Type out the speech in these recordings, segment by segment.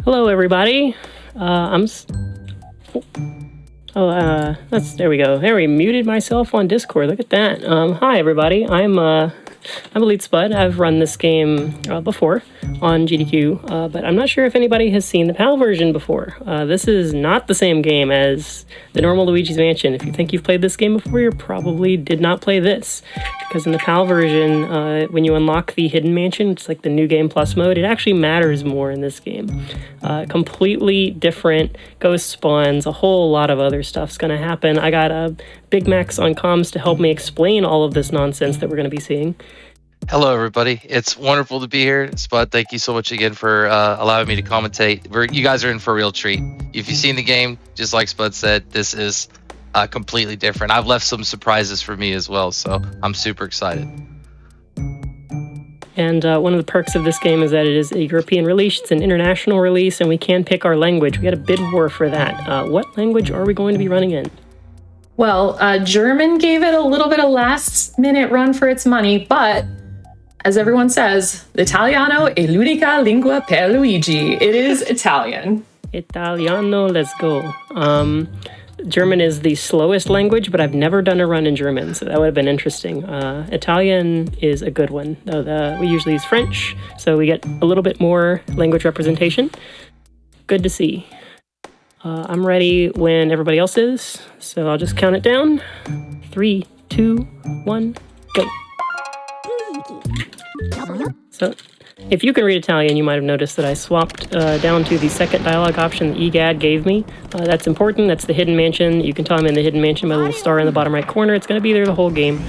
Hello, everybody. There we go. There, we muted myself on Discord. Look at that. Hi, everybody. I'm Elite Spud. I've run this game before on GDQ, but I'm not sure if anybody has seen the PAL version before. This is not the same game as the normal Luigi's Mansion. If you think you've played this game before, you probably did not play this. Because in the PAL version, when you unlock the Hidden Mansion, it's like the New Game Plus mode, it actually matters more in this game. Completely different ghost spawns, a whole lot of other stuff's going to happen. I got bigmacz on comms to help me explain all of this nonsense that we're going to be seeing. Hello, everybody. It's wonderful to be here. Spud, thank you so much again for allowing me to commentate. You guys are in for a real treat. If you've seen the game, just like Spud said, this is completely different. I've left some surprises for me as well, so I'm super excited. And one of the perks of this game is that it is a European release, it's an international release, and we can pick our language. We got a bid war for that. What language are we going to be running in? Well, German gave it a little bit of last-minute run for its money, but as everyone says, l'italiano è l'unica lingua per Luigi. It is Italian. Italiano, let's go. German is the slowest language, but I've never done a run in German, so that would have been interesting. Italian is a good one. We usually use French, so we get a little bit more language representation. Good to see. I'm ready when everybody else is, so I'll just count it down. 3, 2, 1, go. So, if you can read Italian, you might have noticed that I swapped down to the second dialogue option that EGAD gave me. That's important. That's the Hidden Mansion. You can tell I'm in the Hidden Mansion by the little star in the bottom right corner. It's going to be there the whole game.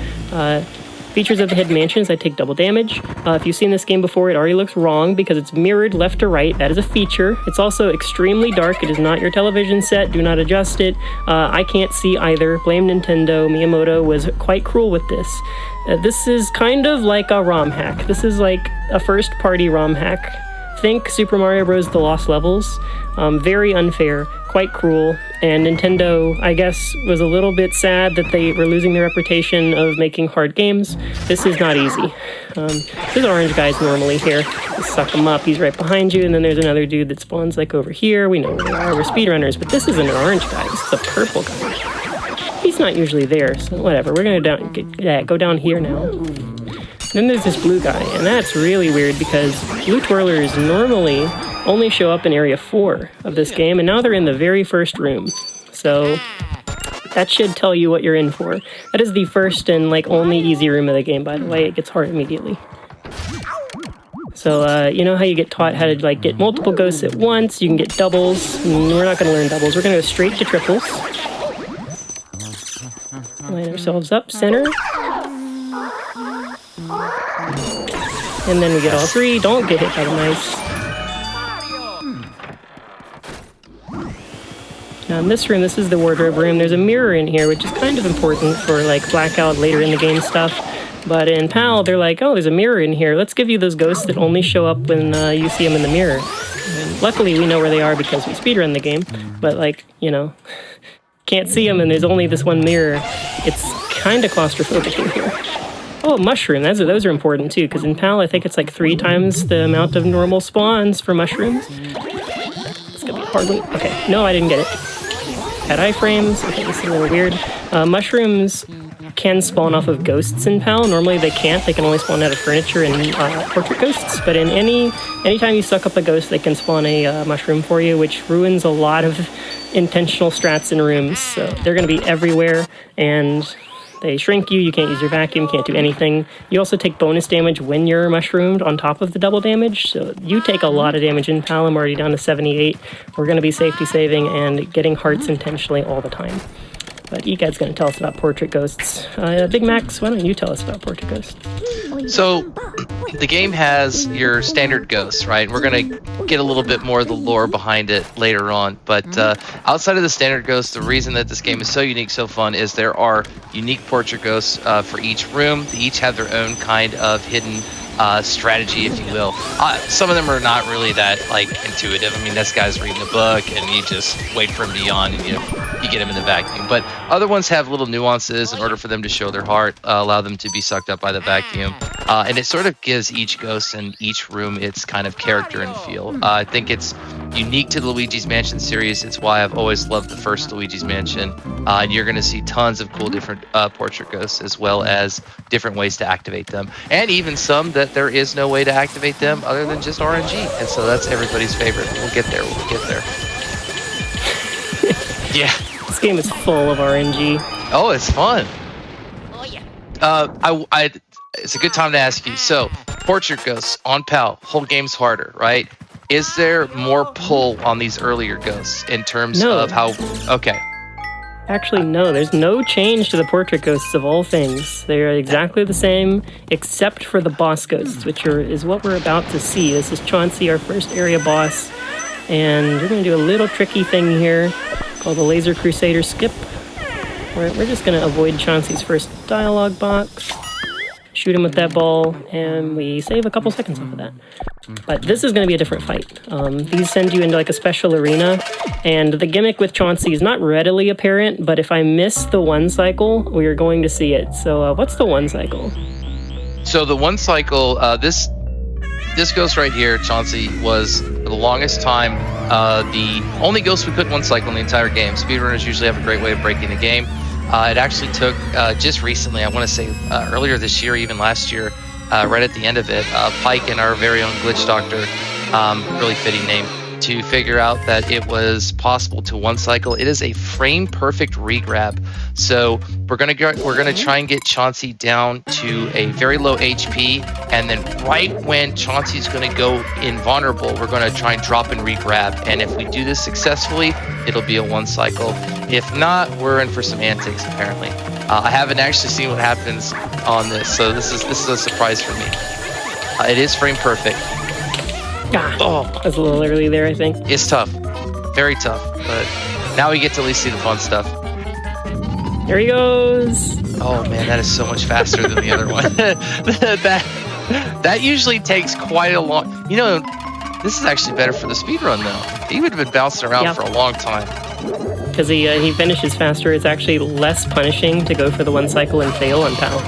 Features of the Hidden Mansion is I take double damage. If you've seen this game before, it already looks wrong because it's mirrored left to right. That is a feature. It's also extremely dark. It is not your television set. Do not adjust it. I can't see either. Blame Nintendo. Miyamoto was quite cruel with this. This is kind of like a ROM hack. This is like a first-party ROM hack. Think Super Mario Bros. The Lost Levels. Very unfair, quite cruel, and Nintendo, I guess, was a little bit sad that they were losing their reputation of making hard games. This is not easy. There's orange guys normally here. Just suck him up, he's right behind you, and then there's another dude that spawns like over here. We know where they are, we're speedrunners, but this isn't an orange guy, this is a purple guy. He's not usually there, so whatever. We're gonna go down here now. Then there's this blue guy, and that's really weird because blue twirlers normally only show up in Area 4 of this game, and now they're in the very first room. So that should tell you what you're in for. That is the first and only easy room of the game, by the way. It gets hard immediately. So you know how you get taught how to get multiple ghosts at once? You can get doubles. We're not going to learn doubles. We're going to go straight to triples. Line ourselves up, center. And then we get all three. Don't get hit by the mice. Now in this room, this is the wardrobe room. There's a mirror in here, which is kind of important for blackout later in the game stuff. But in PAL, they're like, oh, there's a mirror in here. Let's give you those ghosts that only show up when you see them in the mirror. And luckily, we know where they are because we speedrun the game. But can't see them and there's only this one mirror. It's kind of claustrophobic in here. Oh, mushroom. Those are important too, because in PAL, I think it's 3 times the amount of normal spawns for mushrooms. It's gonna be a hard one. Okay, no, I didn't get it. Had iframes. Okay, this is a little weird. Mushrooms can spawn off of ghosts in PAL. Normally they can't. They can only spawn out of furniture and portrait ghosts. But in anytime you suck up a ghost, they can spawn a mushroom for you, which ruins a lot of intentional strats in rooms. So they're going to be everywhere, and they shrink you. You can't use your vacuum, can't do anything. You also take bonus damage when you're mushroomed on top of the double damage. So you take a lot of damage in PAL. I'm already down to 78. We're going to be safety saving and getting hearts intentionally all the time. But EGAD's going to tell us about portrait ghosts. bigmacz, why don't you tell us about portrait ghosts? So, the game has your standard ghosts, right? We're going to get a little bit more of the lore behind it later on. But outside of the standard ghosts, the reason that this game is so unique, so fun, is there are unique portrait ghosts for each room. They each have their own kind of hidden strategy, if you will. Some of them are not really that intuitive. I mean, this guy's reading a book and you just wait for him to yawn and you get him in the vacuum. But other ones have little nuances in order for them to show their heart, allow them to be sucked up by the vacuum. And it sort of gives each ghost in each room its kind of character and feel. I think it's unique to the Luigi's Mansion series. It's why I've always loved the first Luigi's Mansion. And you're going to see tons of cool different portrait ghosts, as well as different ways to activate them, and even some that there is no way to activate them other than just RNG. And so that's everybody's favorite. We'll get there. We'll get there. Yeah. This game is full of RNG. Oh, it's fun. Oh yeah. It's a good time to ask you. So, portrait ghosts on PAL, whole game's harder, right? Is there more pull on these earlier ghosts in terms of how? Okay. Actually, no. There's no change to the portrait ghosts of all things. They are exactly the same, except for the boss ghosts, which is what we're about to see. This is Chauncey, our first area boss, and we're going to do a little tricky thing here called the Laser Crusader skip. We're just going to avoid Chauncey's first dialogue box, shoot him with that ball, and we save a couple seconds off of that. But this is going to be a different fight. These send you into like a special arena, and the gimmick with Chauncey is not readily apparent, but if I miss the one cycle, we are going to see it. So what's the one cycle? So the one cycle, this ghost right here, Chauncey, was for the longest time the only ghost we put in one cycle in the entire game. Speedrunners usually have a great way of breaking the game. It actually took just recently, I want to say earlier this year, even last year, right at the end of it, Pike and our very own Glitch Doctor, really fitting name, to figure out that it was possible to one cycle. It is a frame perfect regrab. So we're gonna try and get Chauncey down to a very low HP, and then right when Chauncey's gonna go invulnerable, we're gonna try and drop and regrab. And if we do this successfully, it'll be a one cycle. If not, we're in for some antics apparently. I haven't actually seen what happens on this, so this is a surprise for me. It is frame perfect. That was a little early there, I think. It's tough, very tough, but now we get to at least see the fun stuff. There he goes. Oh man, that is so much faster than the other one. that usually takes quite a long. You know, this is actually better for the speedrun though. He would have been bouncing around for a long time. Because he finishes faster. It's actually less punishing to go for the one cycle and fail on PAL.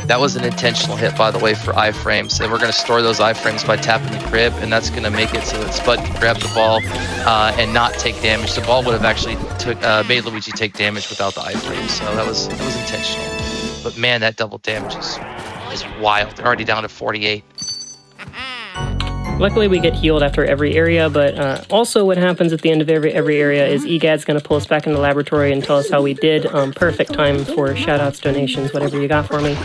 That was an intentional hit, by the way, for iframes. And we're going to store those iframes by tapping the crib, and that's going to make it so that Spud can grab the ball and not take damage. The ball would have actually made Luigi take damage without the iframes, so that was intentional. But man, that double damage is wild. They're already down to 48. Luckily, we get healed after every area, but also what happens at the end of every area is EGAD's going to pull us back into the laboratory and tell us how we did. Perfect time for shout-outs, donations, whatever you got for me.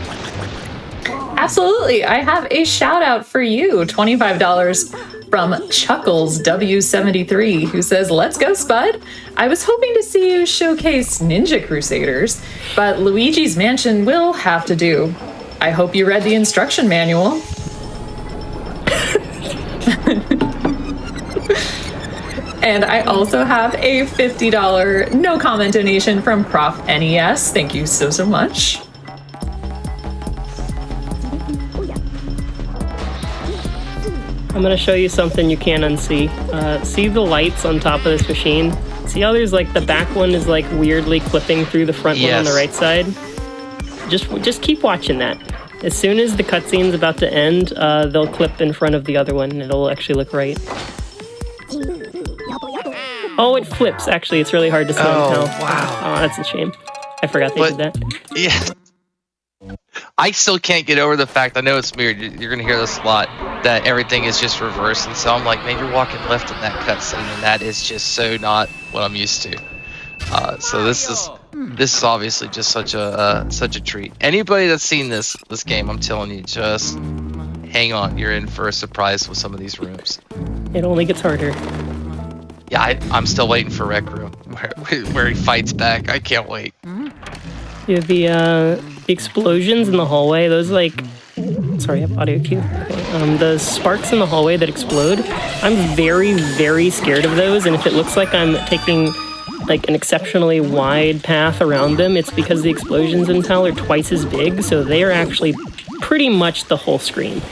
Absolutely. I have a shout out for you. $25 from Chuckles W73, who says, "Let's go, Spud. I was hoping to see you showcase Ninja Crusaders, but Luigi's Mansion will have to do. I hope you read the instruction manual." And I also have a $50 no comment donation from Prof NES. Thank you so much. I'm going to show you something you can't unsee. See the lights on top of this machine? See how there's like the back one is like weirdly clipping through the front one on the right side? Just keep watching that. As soon as the cutscene's about to end, they'll clip in front of the other one and it'll actually look right. Oh, it flips. Actually, it's really hard to see and tell. Wow. Oh, that's a shame. I forgot they did that. Yeah. I still can't get over the fact, I know it's weird, you're going to hear this a lot, that everything is just reversed. And so I'm like, man, you're walking left in that cutscene, and that is just so not what I'm used to. So this is obviously just such a treat. Anybody that's seen this game, I'm telling you, just hang on. You're in for a surprise with some of these rooms. It only gets harder. Yeah, I'm still waiting for Rec Room, where he fights back. I can't wait. You have the explosions in the hallway. Those sorry, I have audio cue. Okay. The sparks in the hallway that explode. I'm very, very scared of those. And if it looks like I'm taking like an exceptionally wide path around them, it's because the explosions in PAL are twice as big. So they are actually pretty much the whole screen.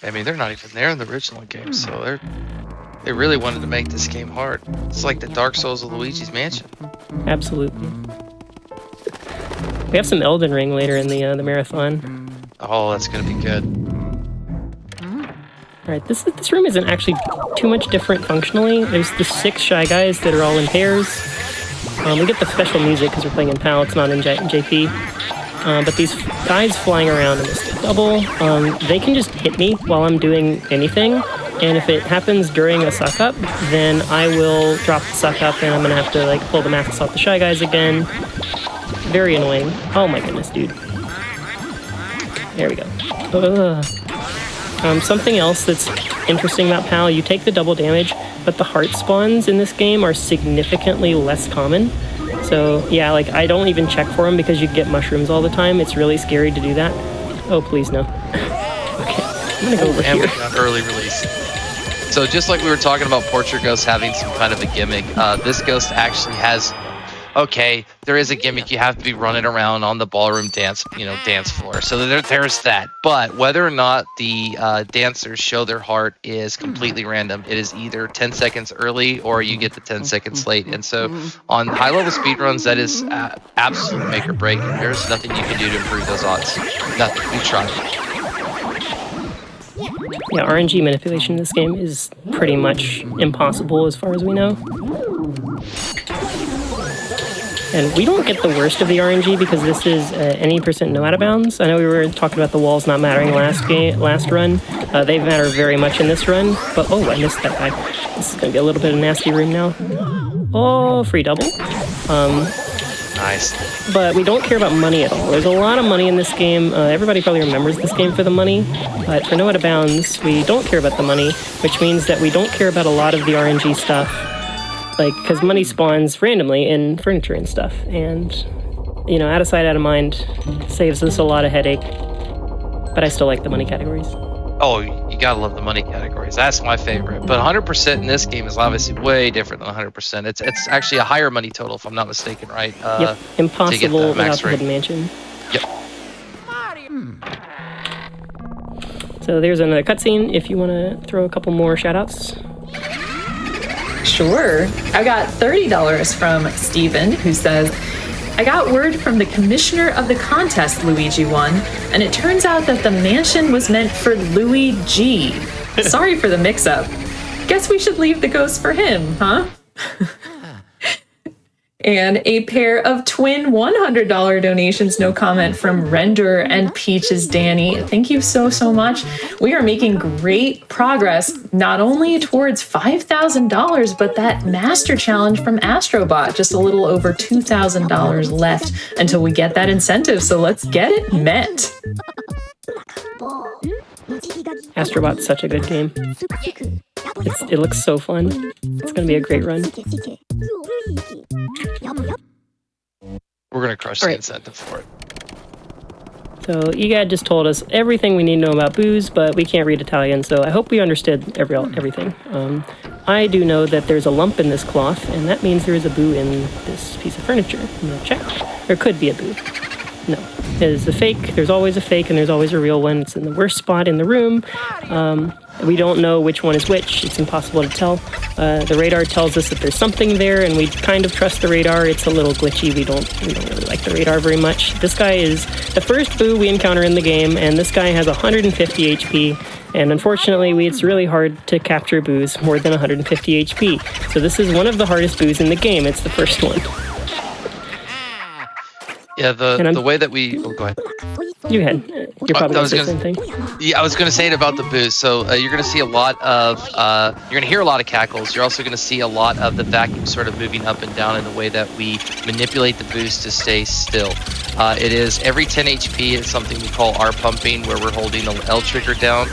I mean, they're not even there in the original game, so they really wanted to make this game hard. It's like the Dark Souls of Luigi's Mansion. Absolutely. We have some Elden Ring later in the marathon. Oh, that's gonna be good. Alright, this room isn't actually too much different functionally. There's the 6 Shy Guys that are all in pairs. We get the special music because we're playing in PAL, it's not in JP. But these guys flying around in this double, they can just hit me while I'm doing anything. And if it happens during a suck up, then I will drop the suck up and I'm gonna have to like pull the masks off the Shy Guys again. Very annoying. Oh my goodness, dude. There we go. Something else that's interesting about PAL, you take the double damage, but the heart spawns in this game are significantly less common. So yeah, like I don't even check for them because you get mushrooms all the time. It's really scary to do that. Oh, please no. Okay, I'm gonna go over and here. We got early release. So just like we were talking about Portrait Ghost having some kind of a gimmick, this ghost actually has, okay, there is a gimmick. You have to be running around on the ballroom dance floor. So there's that. But whether or not the dancers show their heart is completely random. It is either 10 seconds early or you get the 10 seconds late. And so on high-level speedruns, that is absolute make or break. There's nothing you can do to improve those odds. Nothing. We tried. Yeah, RNG manipulation in this game is pretty much impossible as far as we know. And we don't get the worst of the RNG because this is any percent no out of bounds. I know we were talking about the walls not mattering last run. They matter very much in this run. But oh, I missed that guy. This is going to be a little bit of a nasty room now. Oh, free double. Nice. But we don't care about money at all. There's a lot of money in this game. Everybody probably remembers this game for the money. But for no out of bounds, we don't care about the money, which means that we don't care about a lot of the RNG stuff. Like, because money spawns randomly in furniture and stuff. And, you know, out of sight, out of mind saves us a lot of headache. But I still like the money categories. Oh, you gotta love the money categories. That's my favorite. But 100% in this game is obviously way different than 100%. It's actually a higher money total, if I'm not mistaken, right? Yep, impossible without the Hidden Mansion. Yep. So there's another cutscene if you want to throw a couple more shoutouts. Sure. I got $30 from Steven, who says, I got word from the commissioner of the contest Luigi won, and it turns out that the mansion was meant for Luigi. Sorry for the mix-up. Guess we should leave the ghost for him, huh? And a pair of twin $100 donations, no comment, from Render and Peaches Danny. Thank you so much. We are making great progress, not only towards $5,000, but that master challenge from Astrobot, just a little over $2,000 left until we get that incentive. So let's get it met. Astrobot's such a good game. It looks so fun. It's going to be a great run. We're going to crush the incentive for it. So EGAD just told us everything we need to know about booze, but we can't read Italian, so I hope we understood everything. I do know that there's a lump in this cloth, and that means there is a boo in this piece of furniture. I'm going to check. There could be a boo. No. It is a fake. There's always a fake, and there's always a real one. It's in the worst spot in the room. We don't know which one is which. It's impossible to tell. The radar tells us that there's something there, and we kind of trust the radar. It's a little glitchy. We don't really like the radar very much. This guy is the first boo we encounter in the game, and this guy has 150 HP. And unfortunately, it's really hard to capture boos more than 150 HP. So this is one of the hardest boos in the game. It's the first one. Yeah, the way that we... Oh, go ahead. You ahead. You're probably going to say the same thing. Yeah, I was going to say it about the boost. So you're going to see a lot of... you're going to hear a lot of cackles. You're also going to see a lot of the vacuum sort of moving up and down in the way that we manipulate the boost to stay still. It is every 10 HP is something we call R pumping, where we're holding the L trigger down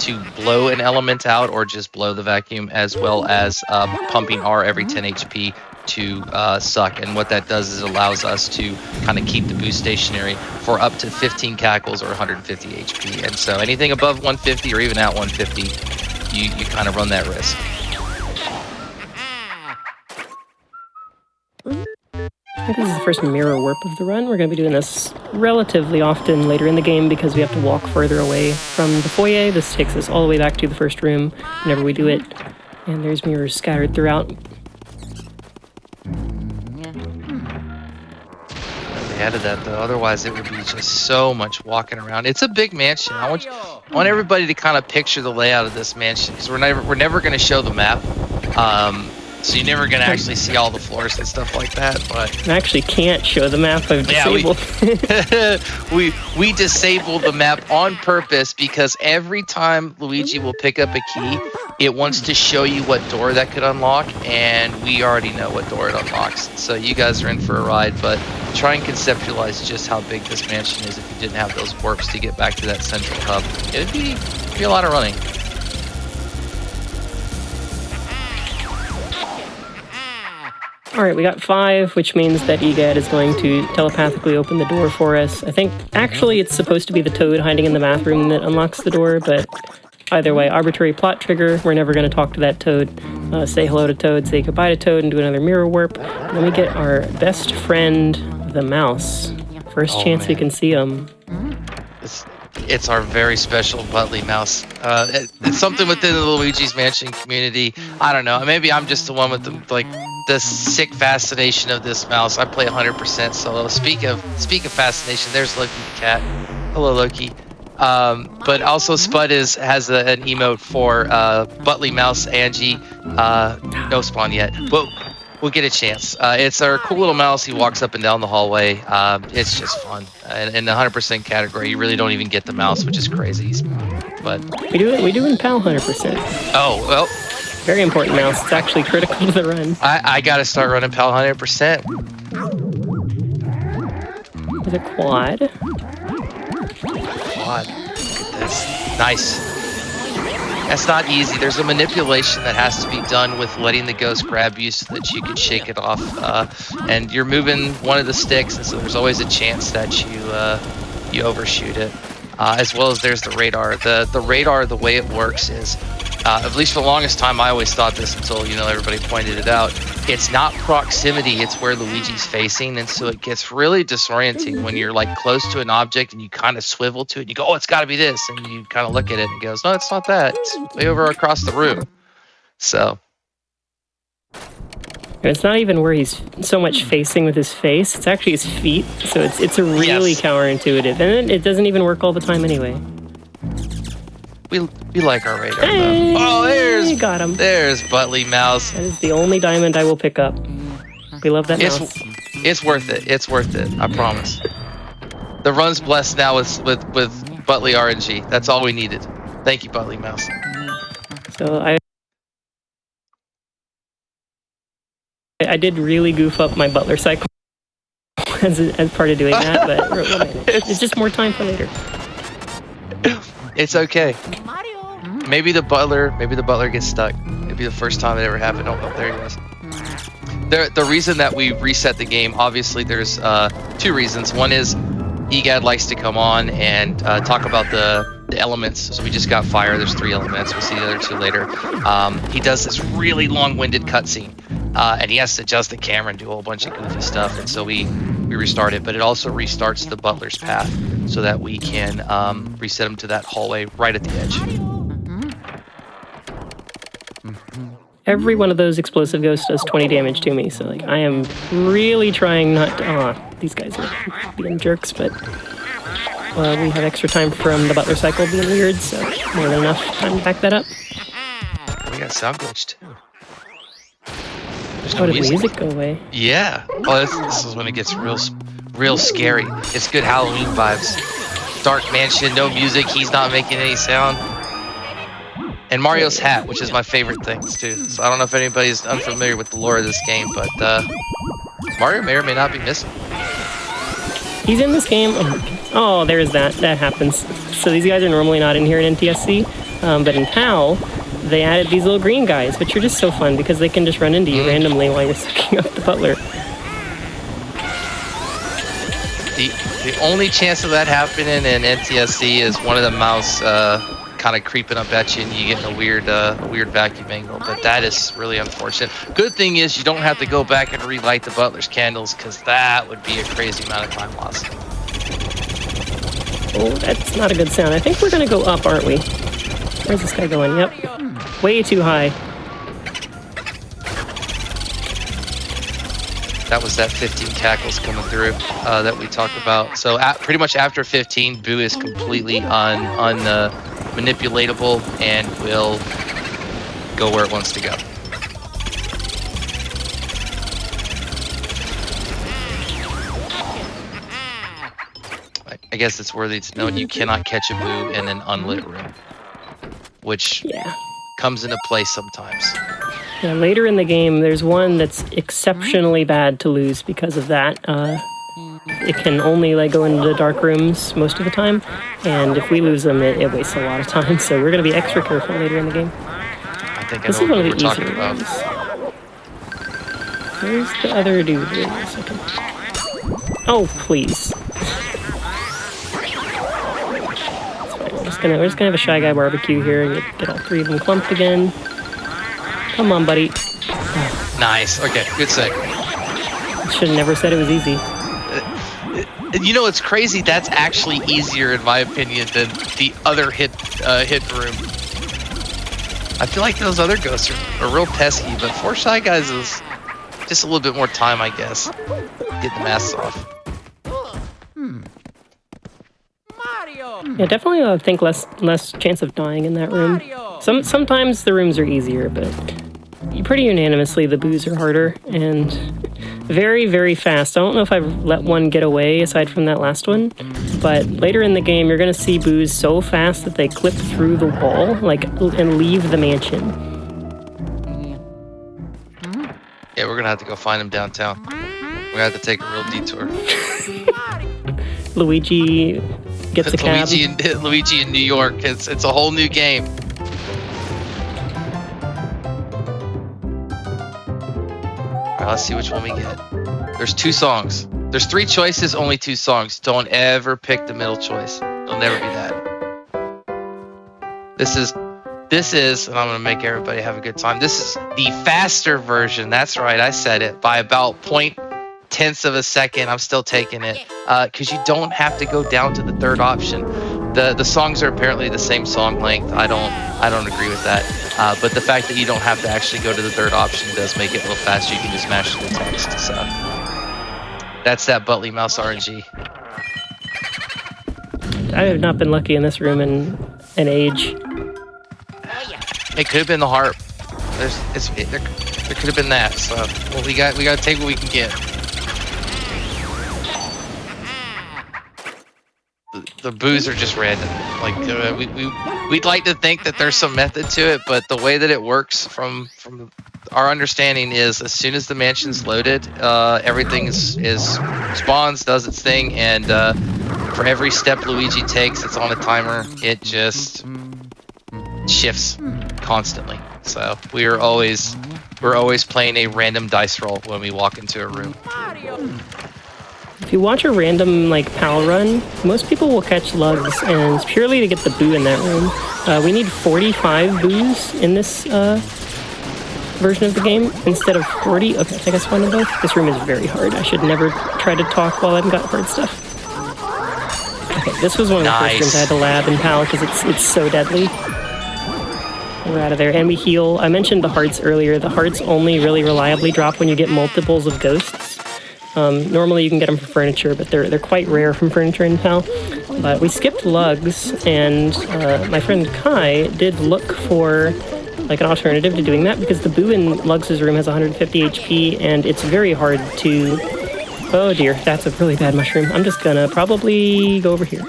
to blow an element out or just blow the vacuum, as well as pumping R every 10 HP to suck. And what that does is it allows us to kind of keep the boost stationary for up to 15 cackles or 150 HP. And so anything above 150 or even at 150, you kind of run that risk. I think this is the first mirror warp of the run. We're going to be doing this relatively often later in the game because we have to walk further away from the foyer. This takes us all the way back to the first room whenever we do it. And there's mirrors scattered throughout. ahead of that, though. Otherwise, it would be just so much walking around. It's a big mansion. I want everybody to kind of picture the layout of this mansion, because we're never going to show the map. So you're never going to actually see all the floors and stuff like that. But I actually can't show the map. I've disabled. we disable the map on purpose, because every time Luigi will pick up a key, it wants to show you what door that could unlock, and we already know what door it unlocks. So you guys are in for a ride, but try and conceptualize just how big this mansion is if you didn't have those warps to get back to that central hub. It'd be a lot of running. All right, we got 5, which means that EGAD is going to telepathically open the door for us. I think actually it's supposed to be the toad hiding in the bathroom that unlocks the door, but either way, arbitrary plot trigger. We're never going to talk to that toad. Say hello to Toad, say goodbye to Toad, and do another mirror warp. And then we get our best friend, the mouse. First chance we can see him. It's our very special Butley mouse. It's something within the Luigi's Mansion community. I don't know. Maybe I'm just the one with the sick fascination of this mouse. I play 100% solo. Speak of fascination, there's Loki the cat. Hello, Loki. But also Spud has an emote for Butley mouse Angie. No spawn yet. We'll get a chance. It's our cool little mouse. He walks up and down the hallway. It's just fun. And in the 100% category, you really don't even get the mouse, which is crazy. But we do in PAL 100%. Oh, well. Very important mouse. It's actually critical to the run. I got to start running PAL 100%. With a quad. Quad. Look at this. Nice. That's not easy. There's a manipulation that has to be done with letting the ghost grab you so that you can shake it off. And you're moving one of the sticks, and so there's always a chance that you overshoot it. As well as there's the radar. The radar, the way it works is, at least for the longest time, I always thought this until everybody pointed it out. It's not proximity; it's where Luigi's facing, and so it gets really disorienting when you're like close to an object and you kind of swivel to it. And you go, "Oh, it's got to be this," and you kind of look at it and it goes, "No, it's not that. It's way over across the room." So. And it's not even where he's so much facing with his face. It's actually his feet. So it's a really counterintuitive. And it doesn't even work all the time anyway. We like our radar, hey, though. Got him. There's Butley Mouse. That is the only diamond I will pick up. We love that mouse. It's worth it. It's worth it. I promise. The run's blessed now with Butley RNG. That's all we needed. Thank you, Butley Mouse. So I did really goof up my butler cycle as part of doing that, but we'll manage. It's just more time for later. It's okay. Maybe the butler gets stuck. Maybe the first time it ever happened. Oh, there he was. The reason that we reset the game, obviously, there's 2 reasons. One is EGAD likes to come on and talk about the elements. So we just got fire. There's 3 elements. We'll see the other 2 later. He does this really long-winded cutscene. And he has to adjust the camera and do a whole bunch of goofy stuff, and so we restart it. But it also restarts the butler's path so that we can reset him to that hallway right at the edge. Every one of those explosive ghosts does 20 damage to me, so like I am really trying not to. These guys are being jerks, but we have extra time from the butler cycle being weird, so more than enough time to back that up. We got sound glitched too. How did music go away? Yeah. Oh, this is when it gets real scary. It's good Halloween vibes. Dark mansion, no music. He's not making any sound. And Mario's hat, which is my favorite things too. So I don't know if anybody's unfamiliar with the lore of this game, but Mario may or may not be missing. He's in this game. Oh, there's that. That happens. So these guys are normally not in here in NTSC, but in PAL, they added these little green guys, which are just so fun because they can just run into you randomly while you're sucking up the butler. The only chance of that happening in NTSC is one of the mouse kind of creeping up at you and you get a weird vacuum angle, but that is really unfortunate. Good thing is you don't have to go back and relight the butler's candles, because that would be a crazy amount of time lost. Oh, that's not a good sound. I think we're gonna go up, aren't we? Where's this guy going? Yep. Way too high. That was that 15 cackles coming through that we talked about. So pretty much after 15, Boo is completely manipulatable and will go where it wants to go. I guess it's worthy to note you cannot catch a Boo in an unlit room, which comes into play sometimes. Yeah, later in the game, there's one that's exceptionally bad to lose because of that. It can only go into the dark rooms most of the time, and if we lose them, it wastes a lot of time. So we're going to be extra careful later in the game. I think I know what we're talking about. Where's the other dude? Wait a second. Oh, please. We're just gonna have a Shy Guy barbecue here and get all three of them clumped again. Come on, buddy. Nice. Okay, good save. Should have never said it was easy. You know, it's crazy. That's actually easier, in my opinion, than the other hit room. I feel like those other ghosts are real pesky, but 4 Shy Guys is just a little bit more time, I guess. Get the masks off. Yeah, definitely I think less chance of dying in that room. Sometimes the rooms are easier, but pretty unanimously the Boos are harder and very, very fast. I don't know if I've let one get away aside from that last one, but later in the game you're going to see Boos so fast that they clip through the wall and leave the mansion. Yeah, we're going to have to go find them downtown. We're going to have to take a real detour. Luigi gets a cab. Luigi in New York. It's a whole new game. All right, let's see which one we get. There's 2 songs. There's 3 choices, only 2 songs. Don't ever pick the middle choice. It'll never be that. This is, and I'm gonna make everybody have a good time. This is the faster version. That's right, I said it by about 0.1 of a second. I'm still taking it because you don't have to go down to the third option. The songs are apparently the same song length. I don't agree with that. But the fact that you don't have to actually go to the third option does make it a little faster. You can just mash the text. So that's that Butley Mouse RNG. I have not been lucky in this room in an age. It could have been the harp. There could have been that. So we got to take what we can get. The Boos are just random. We'd like to think that there's some method to it, but the way that it works from our understanding is as soon as the mansion's loaded, everything is spawns, does its thing, and for every step Luigi takes, it's on a timer. It just shifts constantly. So we're always playing a random dice roll when we walk into a room. If you watch a random PAL run, most people will catch lugs, and it's purely to get the Boo in that room. We need 45 Boos in this version of the game instead of 40. Okay, I think I spawned them both. This room is very hard. I should never try to talk while I've got hard stuff. Okay, this was one of the first rooms I had to lab in PAL because it's so deadly. We're out of there, and we heal. I mentioned the hearts earlier. The hearts only really reliably drop when you get multiples of ghosts. Normally you can get them from furniture, but they're quite rare from furniture in PAL. But we skipped lugs, and my friend Kai did look for an alternative to doing that because the Boo in Lugs' room has 150 HP, and it's very hard to... Oh dear, that's a really bad mushroom. I'm just gonna probably go over here.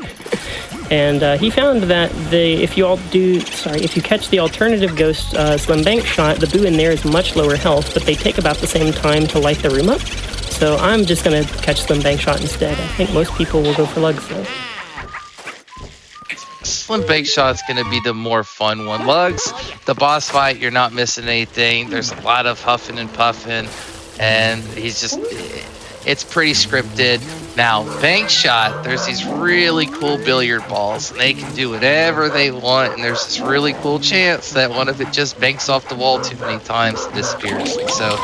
And he found that if you catch the alternative ghost Slim Bank Shot, the Boo in there is much lower health, but they take about the same time to light the room up. So I'm just going to catch Slim Bank Shot instead. I think most people will go for Lugs, though. Slim Bank Shot's going to be the more fun one. Lugs, the boss fight, you're not missing anything. There's a lot of huffing and puffing, and it's pretty scripted. Now, Bank Shot, there's these really cool billiard balls, and they can do whatever they want, and there's this really cool chance that one of it just banks off the wall too many times and disappears. So...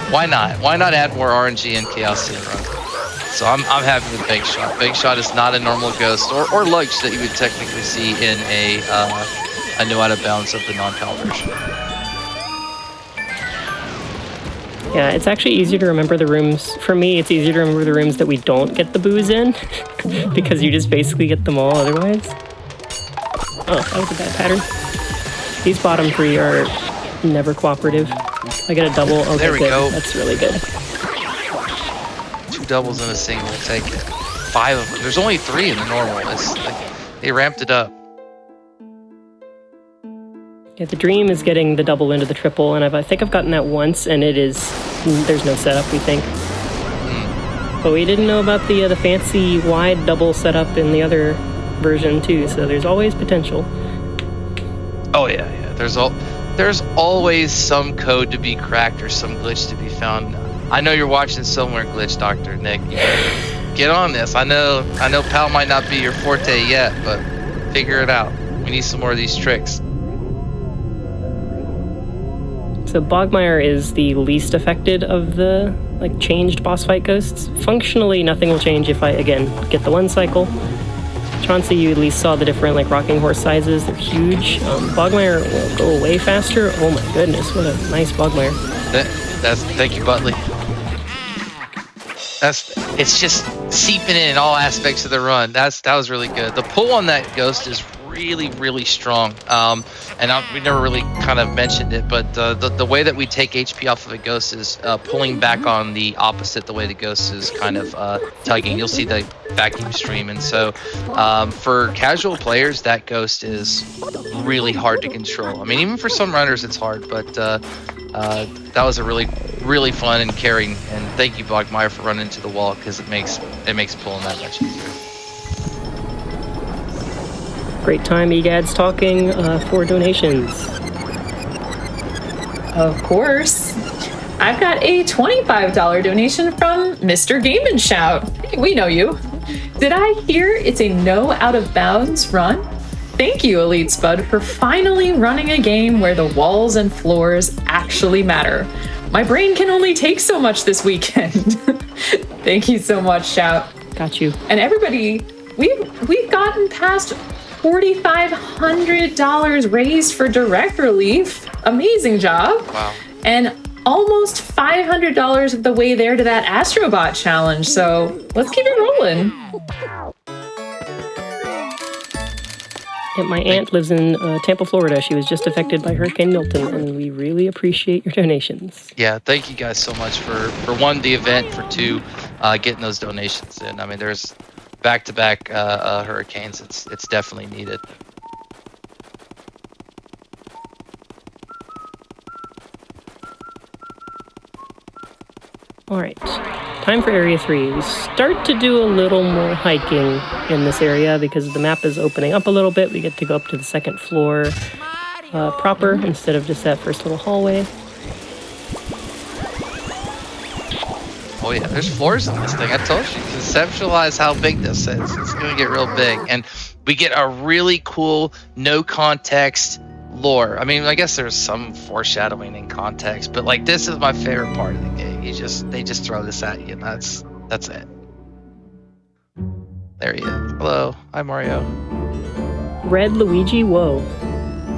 Why not? Why not add more RNG and Chaos in run? So I'm happy with Bank Shot. Bank Shot is not a normal ghost or lugs that you would technically see in a No Out of Bounds of the non-PAL version. Yeah, it's actually easier to remember the rooms. For me, it's easier to remember the rooms that we don't get the booze in because you just basically get them all otherwise. Oh, that was a bad pattern. These bottom 3 are never cooperative. I get a double. Okay, There we good. go. That's really good. 2 doubles and a single. Take it. 5 of them. There's only 3 in the normal. It's like they ramped it up. Yeah, the dream is getting the double into the triple, and I think I've gotten that once, and there's no setup, we think. But we didn't know about the fancy wide double setup in the other version too, so there's always potential. Oh yeah. There's always some code to be cracked or some glitch to be found. I know you're watching somewhere, Glitch Dr. Nick. You better get on this. I know PAL might not be your forte yet, but figure it out. We need some more of these tricks. So Bogmire is the least affected of the changed boss fight ghosts. Functionally, nothing will change if I, again, get the 1 cycle. Chauncey, you at least saw the different rocking horse sizes. They're huge. Bogmire will go away faster. Oh my goodness, what a nice Bogmire. Thank you, Butley. It's just seeping in all aspects of the run. That was really good. The pull on that ghost is really, really strong. We never really kind of mentioned it, but the way that we take HP off of a ghost is pulling back on the opposite the way the ghost is kind of tugging. You'll see the vacuum stream, and so for casual players, that ghost is really hard to control. I mean, even for some runners, it's hard, but that was a really, really fun and caring. And thank you, Bogmire, for running into the wall because it makes pulling that much easier. Great time, EGAD's talking for donations. Of course. I've got a $25 donation from Mr. Game and Shout. Hey, we know you. Did I hear it's a no out of bounds run? Thank you, Elite Spud, for finally running a game where the walls and floors actually matter. My brain can only take so much this weekend. Thank you so much, Shout. Got you. And everybody, we've gotten past $4,500 raised for direct relief. Amazing job. Wow. And almost $500 of the way there to that Astrobot challenge. So let's keep it rolling. Yeah, my aunt lives in Tampa, Florida. She was just affected by Hurricane Milton, and we really appreciate your donations. Yeah, thank you guys so much for 1, the event, for 2, getting those donations in. I mean, there's back-to-back hurricanes. It's definitely needed. All right, time for Area 3. We start to do a little more hiking in this area because the map is opening up a little bit. We get to go up to the 2nd floor proper instead of just that first little hallway. Oh yeah, there's floors in this thing. I told you, conceptualize how big this is. It's gonna get real big, and we get a really cool no context lore. I mean, I guess there's some foreshadowing in context, but this is my favorite part of the game. They just throw this at you, and that's it. There he is. Hello, hi Mario. Red Luigi, whoa.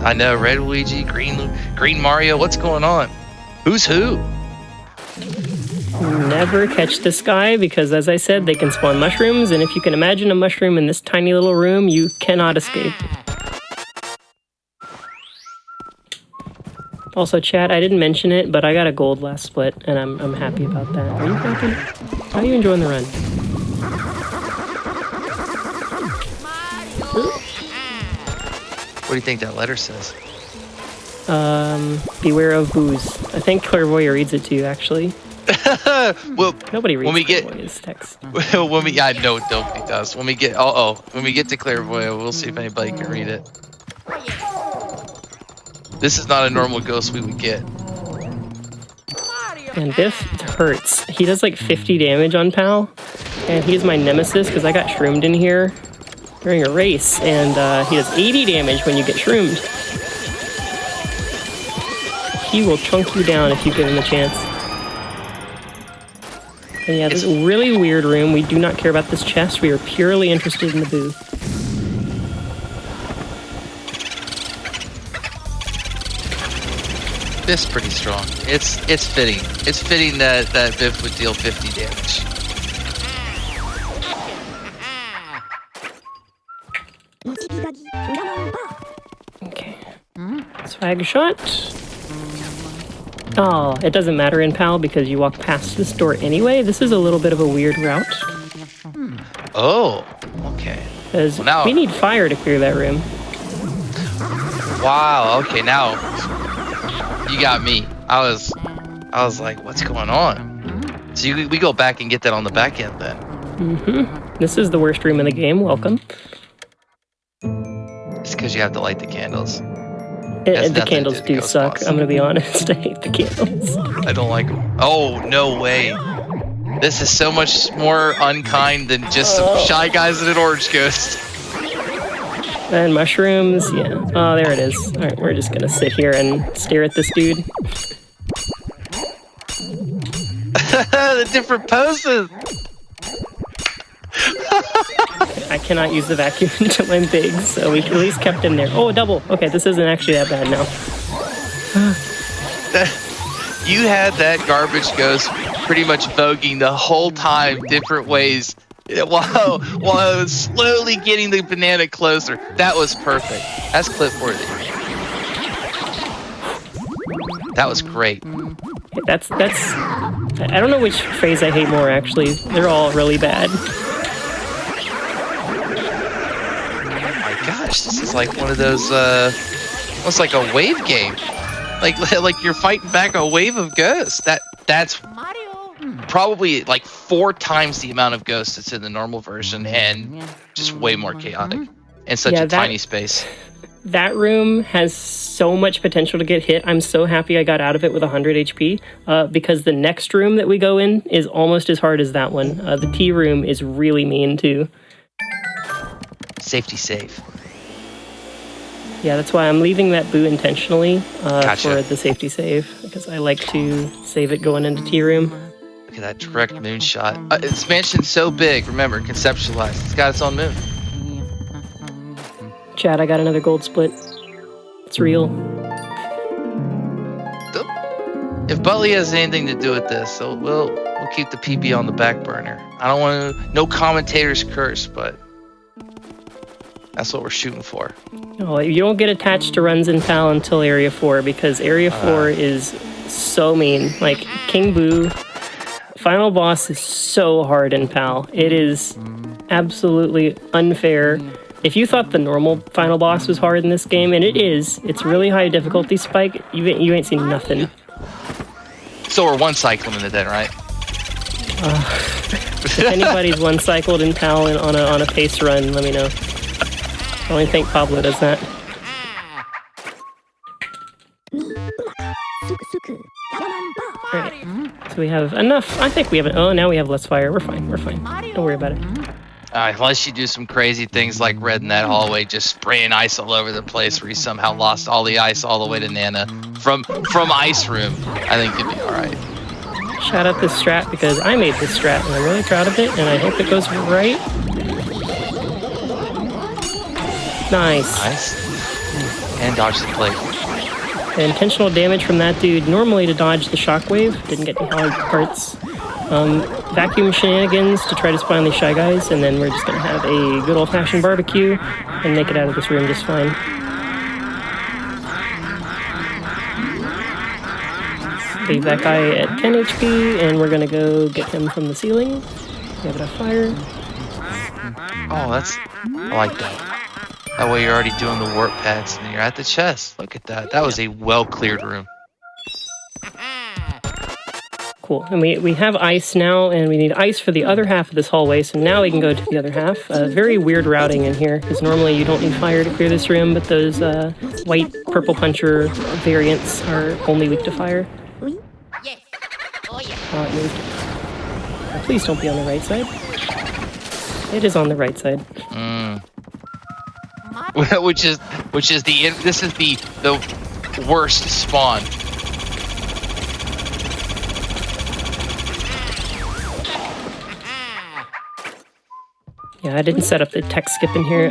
I know, red Luigi, green Mario. What's going on? Who's who? Never catch this guy because, as I said, they can spawn mushrooms, and if you can imagine a mushroom in this tiny little room, you cannot escape. Also, chat, I didn't mention it, but I got a gold last split, and I'm happy about that. Are you happy? How are you enjoying the run? What do you think that letter says? Beware of booze. I think Clairvoyeur reads it to you, actually. Well, Nobody reads when we get Clairvoyeur's text. nobody does. When we get to Clairvoyeur, we'll see if anybody can read it. This is not a normal ghost we would get. And Biff hurts. He does 50 damage on Pal, and he's my nemesis because I got shroomed in here during a race, and he does 80 damage when you get shroomed. He will chunk you down if you give him a chance. And yeah, this is a really weird room. We do not care about this chest. We are purely interested in the booth. Biff's pretty strong. It's fitting. It's fitting that Biff would deal 50 damage. Okay. Swag shot. Oh, it doesn't matter in PAL because you walk past this door anyway. This is a little bit of a weird route. Oh, okay. Because Well, now- we need fire to clear that room. Wow. Okay, now you got me. I was like, what's going on? So we go back and get that on the back end then. This is the worst room in the game. Welcome. It's because you have to light the candles. Has The nothing candles to do with do Ghost suck. Boss. I'm gonna be honest. I hate the candles. I don't like them. Oh, no way. This is so much more unkind than just some shy guys and an orange ghost. And mushrooms. Yeah. Oh, there it is. All right, we're just gonna sit here and stare at this dude. The different poses. I cannot use the vacuum until I'm big, so we at least kept him there. Oh, a double. Okay, this isn't actually that bad now. You had that garbage ghost pretty much voguing the whole time different ways while I was slowly getting the banana closer. That was perfect. That's clip worthy. That was great. That's. I don't know which phase I hate more. Actually, they're all really bad. Gosh, this is like one of those almost like a wave game. Like you're fighting back a wave of ghosts. That's probably like 4 times the amount of ghosts that's in the normal version and just way more chaotic in such a tiny space. That room has so much potential to get hit. I'm so happy I got out of it with 100 HP because the next room that we go in is almost as hard as that one. The T room is really mean too. Safety save. Yeah, that's why I'm leaving that boo intentionally Gotcha. for the safety save because I like to save it going into T room. Look at that direct moonshot. This mansion's so big. Remember, conceptualized. It's got its own moon. Chad, I got another gold split. It's real. If Butley has anything to do with this, so we'll keep the PB on the back burner. I don't want to. No commentators curse, but that's what we're shooting for. Oh, you don't get attached to runs in PAL until Area 4 because Area 4 is so mean. Like, King Boo, final boss is so hard in PAL. It is absolutely unfair. If you thought the normal final boss was hard in this game, and it is, it's really high difficulty spike, you ain't seen nothing. So we're one cycling it then, right? If anybody's one cycled in PAL and on a pace run, let me know. I only think Pablo does that. Alright, so we have enough. I think we have. Oh, now we have less fire. We're fine. We're fine. Don't worry about it. Unless you do some crazy things like Red in that hallway, just spraying ice all over the place, where he somehow lost all the ice all the way to Nana from Ice Room. I think you'd be all right. Shout out this strat because I made this strat and I'm really proud of it, and I hope it goes right. Nice. And dodge the plate. Intentional damage from that dude, normally to dodge the shockwave. Didn't get any hard parts. Vacuum shenanigans to try to spawn these shy guys, and then we're just gonna have a good old-fashioned barbecue and make it out of this room just fine. Leave that guy at 10 HP, and we're gonna go get him from the ceiling. We have enough fire. Oh, I like that. That way you're already doing the warp pads and you're at the chest. Look at that. That was a well-cleared room. Cool. And we have ice now, and we need ice for the other half of this hallway, so now we can go to the other half. Very weird routing in here, because normally you don't need fire to clear this room, but those white purple puncher variants are only weak to fire. Yes. Oh, yeah. Oh, it moved. Please don't be on the right side. It is on the right side. which is this is the worst spawn. Yeah, I didn't set up the tech skip in here.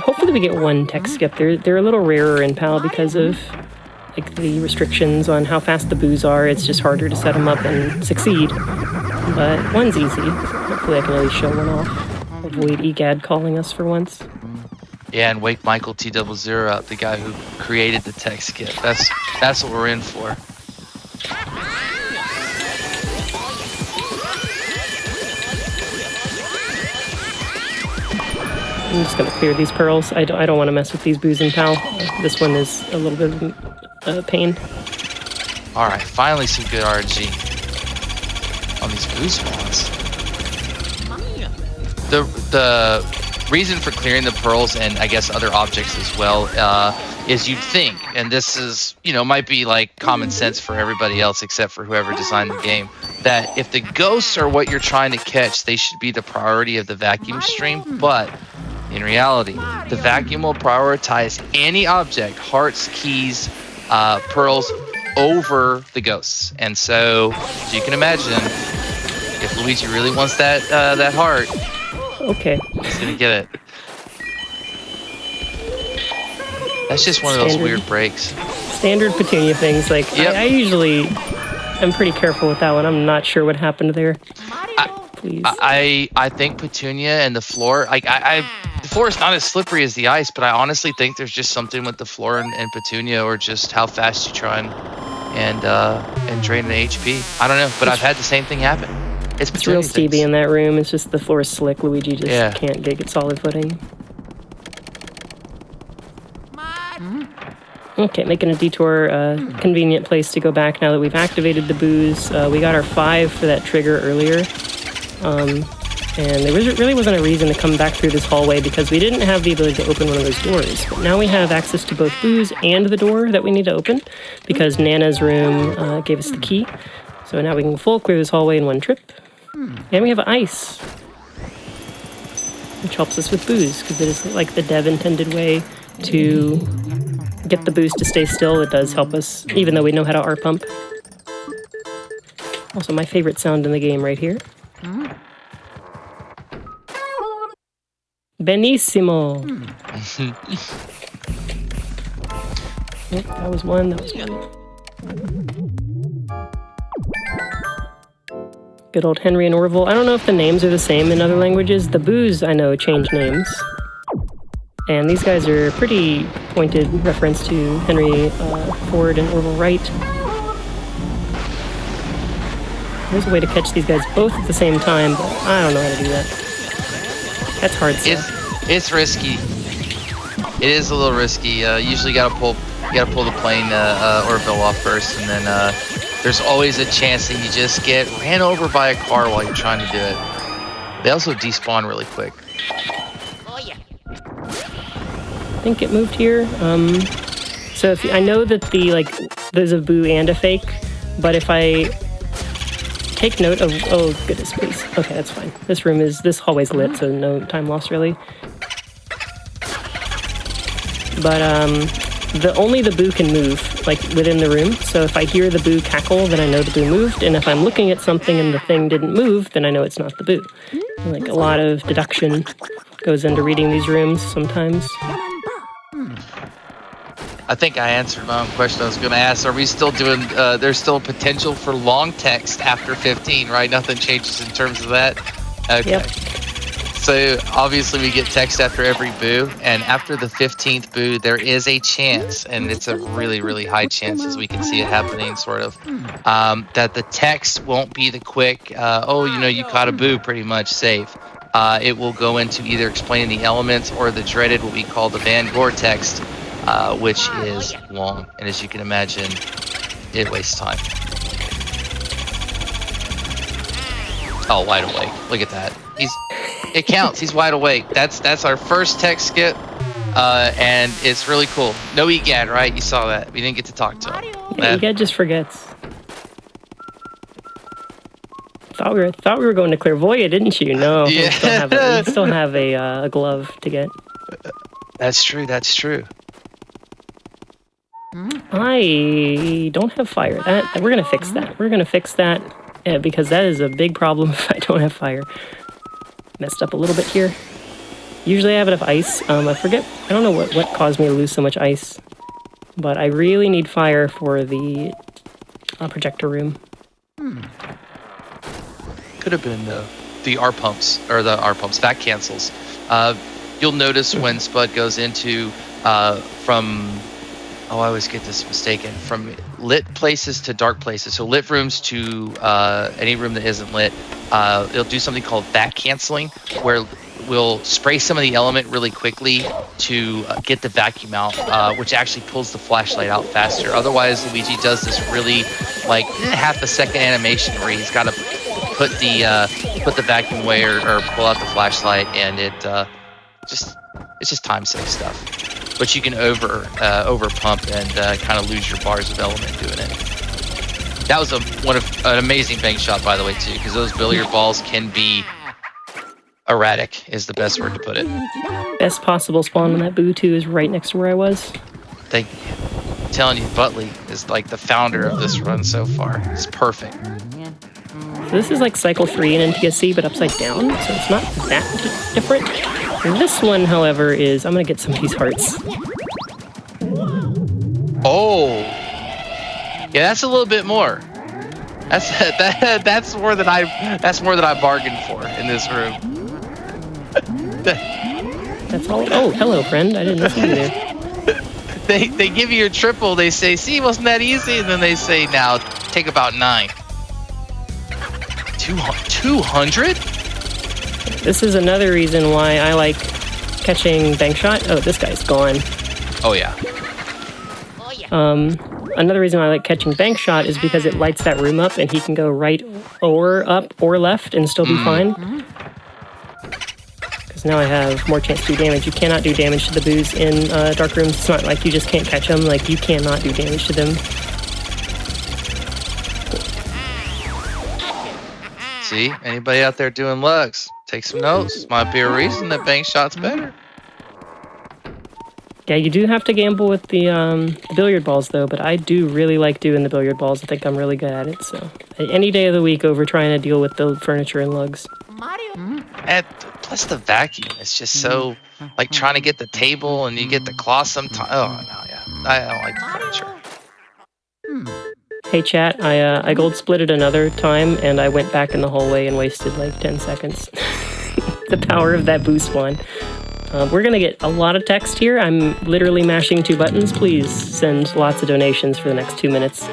Hopefully we get one tech skip. They're a little rarer in PAL because of like the restrictions on how fast the boos are. It's just harder to set them up and succeed. But one's easy. Hopefully I can at least show one off. Avoid EGAD calling us for once. Yeah, and wake Michael T00 up, the guy who created the tech skip. That's what we're in for. I'm just gonna clear these pearls. I don't want to mess with these boos and pal. This one is a little bit of a pain. All right, finally some good RNG on these boo spawns. The reason for clearing the pearls and I guess other objects as well is you'd think, and this is, you know, might be like common sense for everybody else except for whoever designed the game, that if the ghosts are what you're trying to catch, they should be the priority of the vacuum stream. But in reality, the vacuum will prioritize any object, hearts, keys, pearls, over the ghosts. And so, as you can imagine, if Luigi really wants that heart, Okay. he's gonna get it. That's just one of those weird breaks. Standard Petunia things. Like, Yep. I usually am pretty careful with that one. I'm not sure what happened there. Please. I think Petunia and the floor, like the floor is not as slippery as the ice, but I honestly think there's just something with the floor and Petunia, or just how fast you try and drain the HP. I don't know, but I've had the same thing happen. It's It's real Petunia Stevie things. in that room. It's just the floor is slick. Luigi just Yeah. can't get solid footing. Okay, making a detour, convenient place to go back now that we've activated the boos. We got our 5 for that trigger earlier. And there really wasn't a reason to come back through this hallway because we didn't have the ability to open one of those doors. But now we have access to both boos and the door that we need to open because Nana's room gave us the key. So now we can full clear this hallway in one trip. And we have ice, which helps us with boos because it is like the dev intended way to get the boos to stay still. It does help us, even though we know how to R pump. Also, my favorite sound in the game right here. Benissimo. Oh, that was one. That was one. Good old Henry and Orville. I don't know if the names are the same in other languages. The boos, I know, change names. And these guys are pretty pointed reference to Henry Ford and Orville Wright. There's a way to catch these guys both at the same time, but I don't know how to do that. That's hard stuff. It's risky. It is a little risky. Usually you gotta pull the plane Orville off first, and then there's always a chance that you just get ran over by a car while you're trying to do it. They also despawn really quick. Oh yeah. I think it moved here. So if I know that there's a boo and a fake, but if I take note of, oh goodness, please. Okay, that's fine. This hallway's lit, so no time lost really. But only the boo can move, like within the room. So if I hear the boo cackle, then I know the boo moved. And if I'm looking at something and the thing didn't move, then I know it's not the boo. Like a lot of deduction goes into reading these rooms sometimes. I think I answered my own question I was going to ask. Are we still doing, there's still potential for long text after 15, right? Nothing changes in terms of that? Okay. Yep. So obviously we get text after every boo, and after the 15th boo, there is a chance, and it's a really, really high chance, as we can see it happening, sort of, that the text won't be the quick, oh, you know, you caught a boo, pretty much safe. It will go into either explaining the elements or the dreaded, what we call the Van Gore text, which is long, and as you can imagine, it wastes time. Oh, wide awake. Look at that. It counts. He's wide awake. That's our first tech skip, and it's really cool. No EGAD, right? You saw that. We didn't get to talk to him. Yeah, EGAD just forgets. Thought we were going to Clairvoyant, didn't you? No, Yeah. we still have a glove to get. That's true. That's true. I don't have fire. We're gonna fix that. We're gonna fix that because that is a big problem if I don't have fire. Messed up a little bit here. Usually I have enough ice. I forget. I don't know what caused me to lose so much ice. but I really need fire for the projector room. Could have been the R pumps, or the R pumps, vac cancels. You'll notice when Spud goes into from, oh, I always get this mistaken, from lit places to dark places. So lit rooms to any room that isn't lit. It'll do something called vac canceling, where we'll spray some of the element really quickly to get the vacuum out, which actually pulls the flashlight out faster. Otherwise, Luigi does this really like half a second animation where he's got to put the vacuum away or pull out the flashlight, and it's just time save stuff. But you can over pump and kind of lose your bars of element doing it. That was an amazing bank shot, by the way, too, because those billiard balls can be erratic, is the best word to put it. Best possible spawn on that boo, too, is right next to where I was. I'm telling you, Butley is like the founder of this run so far. It's perfect. So this is like cycle 3 in NTSC, but upside down, so it's not that different. And this one, however, is, I'm going to get some of these hearts. Oh! Yeah, that's a little bit more. That's more than I bargained for in this room. That's all. Oh, hello, friend. I didn't see you there. They give you your triple. They say, "See, wasn't that easy?" And then they say, "Now take about 9." 200? This is another reason why I like catching bank shot. Oh, this guy's gone. Oh yeah. Oh yeah. Another reason why I like catching bank shot is because it lights that room up, and he can go right or up or left and still be fine. Because now I have more chance to do damage. You cannot do damage to the boos in dark rooms. It's not like you just can't catch them. Like, you cannot do damage to them. See, anybody out there doing lugs? Take some notes. Might be a reason that bank shot's better. Yeah, you do have to gamble with the billiard balls, though, but I do really like doing the billiard balls. I think I'm really good at it, so any day of the week over trying to deal with the furniture and lugs. Mario. And plus the vacuum, it's just so, like trying to get the table and you get the cloth sometimes. Oh, no, yeah. I don't like the furniture. Hey, chat, I gold splitted another time, and I went back in the hallway and wasted like 10 seconds. The power of that boost one. We're going to get a lot of text here. I'm literally mashing 2 buttons. Please send lots of donations for the next 2 minutes.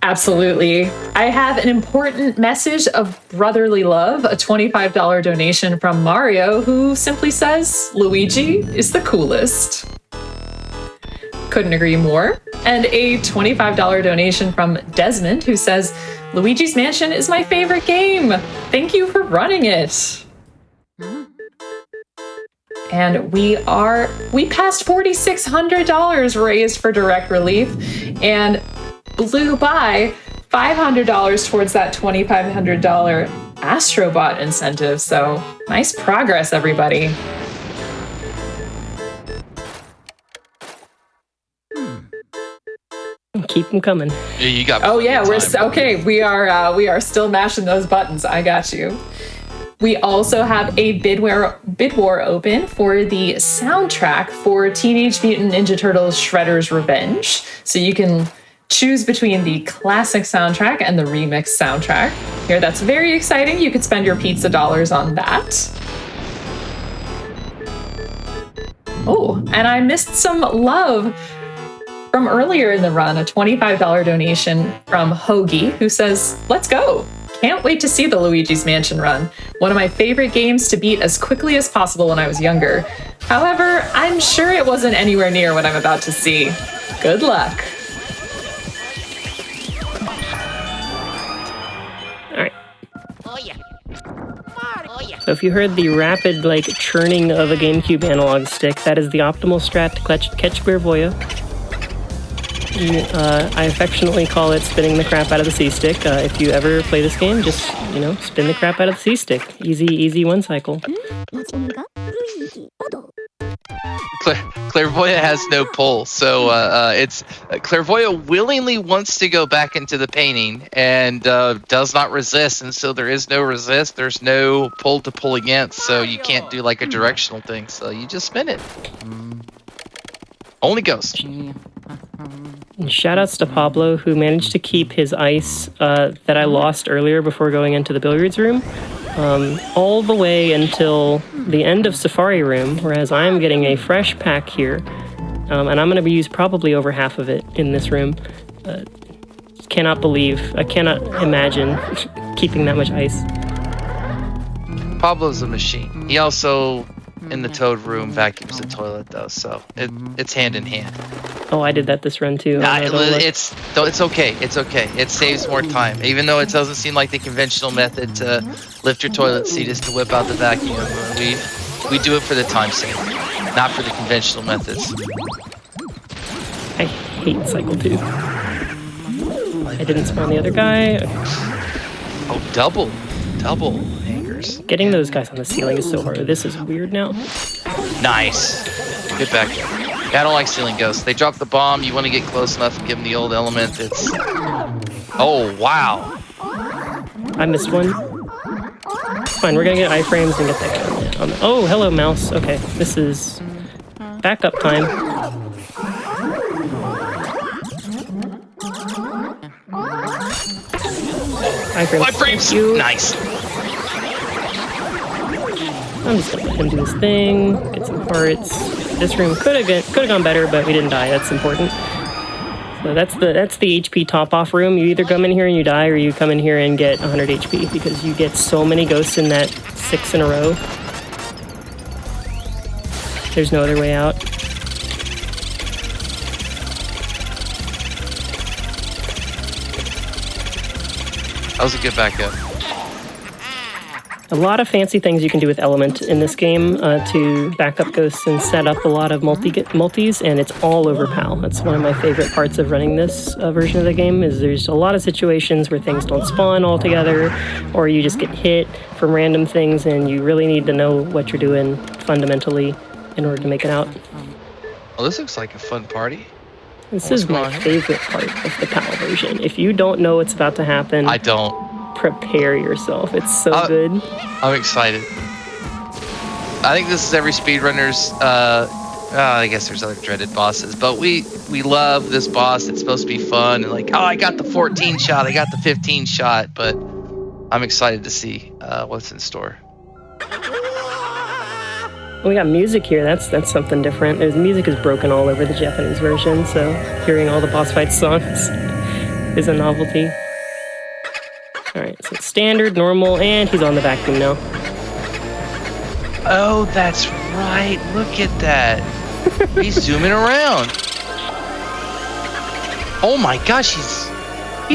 Absolutely. I have an important message of brotherly love, a $25 donation from Mario, who simply says, Luigi is the coolest. Couldn't agree more. And a $25 donation from Desmond, who says, Luigi's Mansion is my favorite game. Thank you for running it. And we passed $4,600 raised for direct relief and blew by $500 towards that $2,500 Astrobot incentive. So nice progress, everybody. Keep them coming. Yeah, you got. Oh yeah, time. We are still mashing those buttons. I got you. We also have a bid war open for the soundtrack for Teenage Mutant Ninja Turtles Shredder's Revenge. So you can choose between the classic soundtrack and the remix soundtrack. Here, that's very exciting. You could spend your pizza dollars on that. Oh, and I missed some love from earlier in the run, a $25 donation from Hoagie, who says, let's go. Can't wait to see the Luigi's Mansion run. One of my favorite games to beat as quickly as possible when I was younger. However, I'm sure it wasn't anywhere near what I'm about to see. Good luck. All right. Oh yeah. Mario. Oh yeah. So if you heard the rapid, like, churning of a GameCube analog stick, that is the optimal strat to catch Clairvoya. I affectionately call it spinning the crap out of the C-stick. If you ever play this game, just, spin the crap out of the C-stick. Easy one cycle. Clairvoya has no pull, so it's Clairvoya willingly wants to go back into the painting and does not resist, and so there is no resist. There's no pull to pull against, so you can't do like a directional thing. So you just spin it. Only Ghost. And shout outs to Pablo, who managed to keep his ice that I lost earlier before going into the billiards room all the way until the end of Safari Room, whereas I'm getting a fresh pack here. And I'm going to use probably over half of it in this room. I cannot imagine keeping that much ice. Pablo's a machine. He also, in the Toad room, vacuums the toilet though, so it's hand in hand. Oh, I did that this run too. It's okay. It's okay. It saves more time, even though it doesn't seem like the conventional method to lift your toilet seat is to whip out the vacuum. We do it for the time sake, not for the conventional methods. I hate cycle 2. I didn't spawn the other guy. Oh, double hangers. Getting those guys on the ceiling is so hard. This is weird now. Nice. Get back there. Yeah, I don't like ceiling ghosts. They drop the bomb. You want to get close enough and give them the old element. It's... Oh, wow. I missed one. Fine, we're going to get iframes and get that guy on the... Oh, hello, mouse. Okay, this is backup time. Iframes. Nice. I'm just gonna let him do his thing, get some parts. This room could have gone better, but we didn't die. That's important. So that's the HP top off room. You either come in here and you die, or you come in here and get 100 HP because you get so many ghosts in that 6 in a row. There's no other way out. That was a good backup. A lot of fancy things you can do with Element in this game to back up ghosts and set up a lot of multis, and it's all over PAL. That's one of my favorite parts of running this version of the game, is there's a lot of situations where things don't spawn altogether, or you just get hit from random things, and you really need to know what you're doing fundamentally in order to make it out. Well, this looks like a fun party. This is my favorite part of the PAL version. If you don't know what's about to happen... I don't. Prepare yourself. It's so good. I'm excited. I think this is every speedrunner's... I guess there's other dreaded bosses, but we love this boss. It's supposed to be fun. And like, oh, I got the 14 shot. I got the 15 shot. But I'm excited to see what's in store. We got music here. That's something different. The music is broken all over the Japanese version, so hearing all the boss fight songs is a novelty. Alright, so standard, normal, and he's on the vacuum now. Oh, that's right. Look at that. He's zooming around. Oh my gosh, he's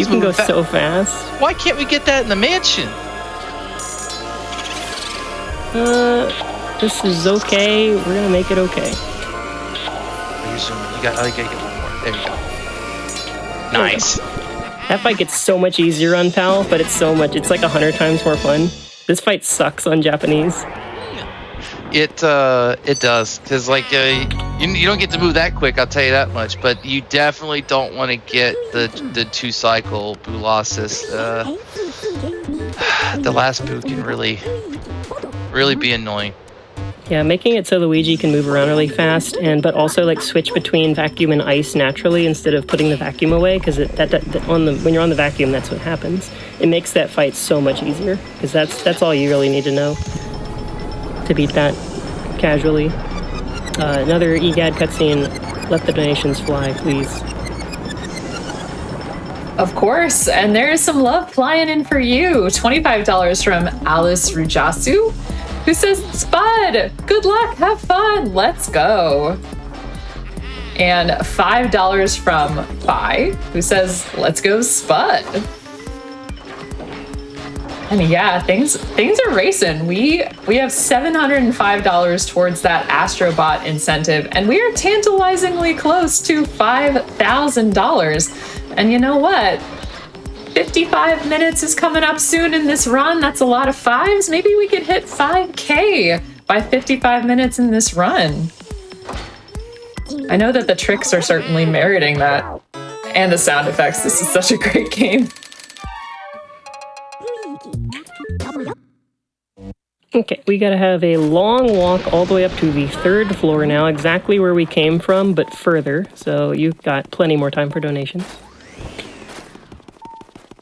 can go moving so fast. Why can't we get that in the mansion? This is okay. We're gonna make it okay. You're zooming. You gotta get one more. There you go. Nice. That fight gets so much easier on PAL, but it's like 100 times more fun. This fight sucks on Japanese. It does, because like you don't get to move that quick, I'll tell you that much. But you definitely don't want to get the 2-cycle Bulasis. The last boo can really be annoying. Yeah, making it so Luigi can move around really fast, but also like switch between vacuum and ice naturally instead of putting the vacuum away, because when you're on the vacuum, that's what happens. It makes that fight so much easier, because that's all you really need to know to beat that casually. Another EGAD cutscene. Let the donations fly, please. Of course, and there's some love flying in for you. $25 from Alice Rujasu, who says, Spud, good luck, have fun, let's go. And $5 from Phi, who says, let's go, Spud. And yeah, things are racing. We have $705 towards that Astrobot incentive, and we are tantalizingly close to $5,000. And you know what? 55 minutes is coming up soon in this run. That's a lot of fives. Maybe we could hit 5K by 55 minutes in this run. I know that the tricks are certainly meriting that. And the sound effects. This is such a great game. Okay, we gotta have a long walk all the way up to the 3rd floor now, exactly where we came from, but further. So you've got plenty more time for donations.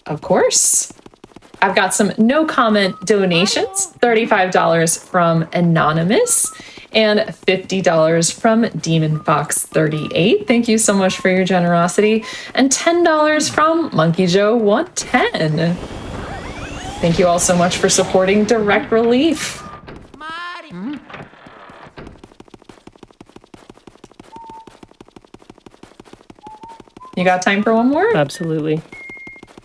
Of course. I've got some no comment donations, $35 from Anonymous and $50 from Demon Fox 38. Thank you so much for your generosity. And $10 from Monkey Joe 110. Thank you all so much for supporting Direct Relief. Mario. You got time for one more? Absolutely.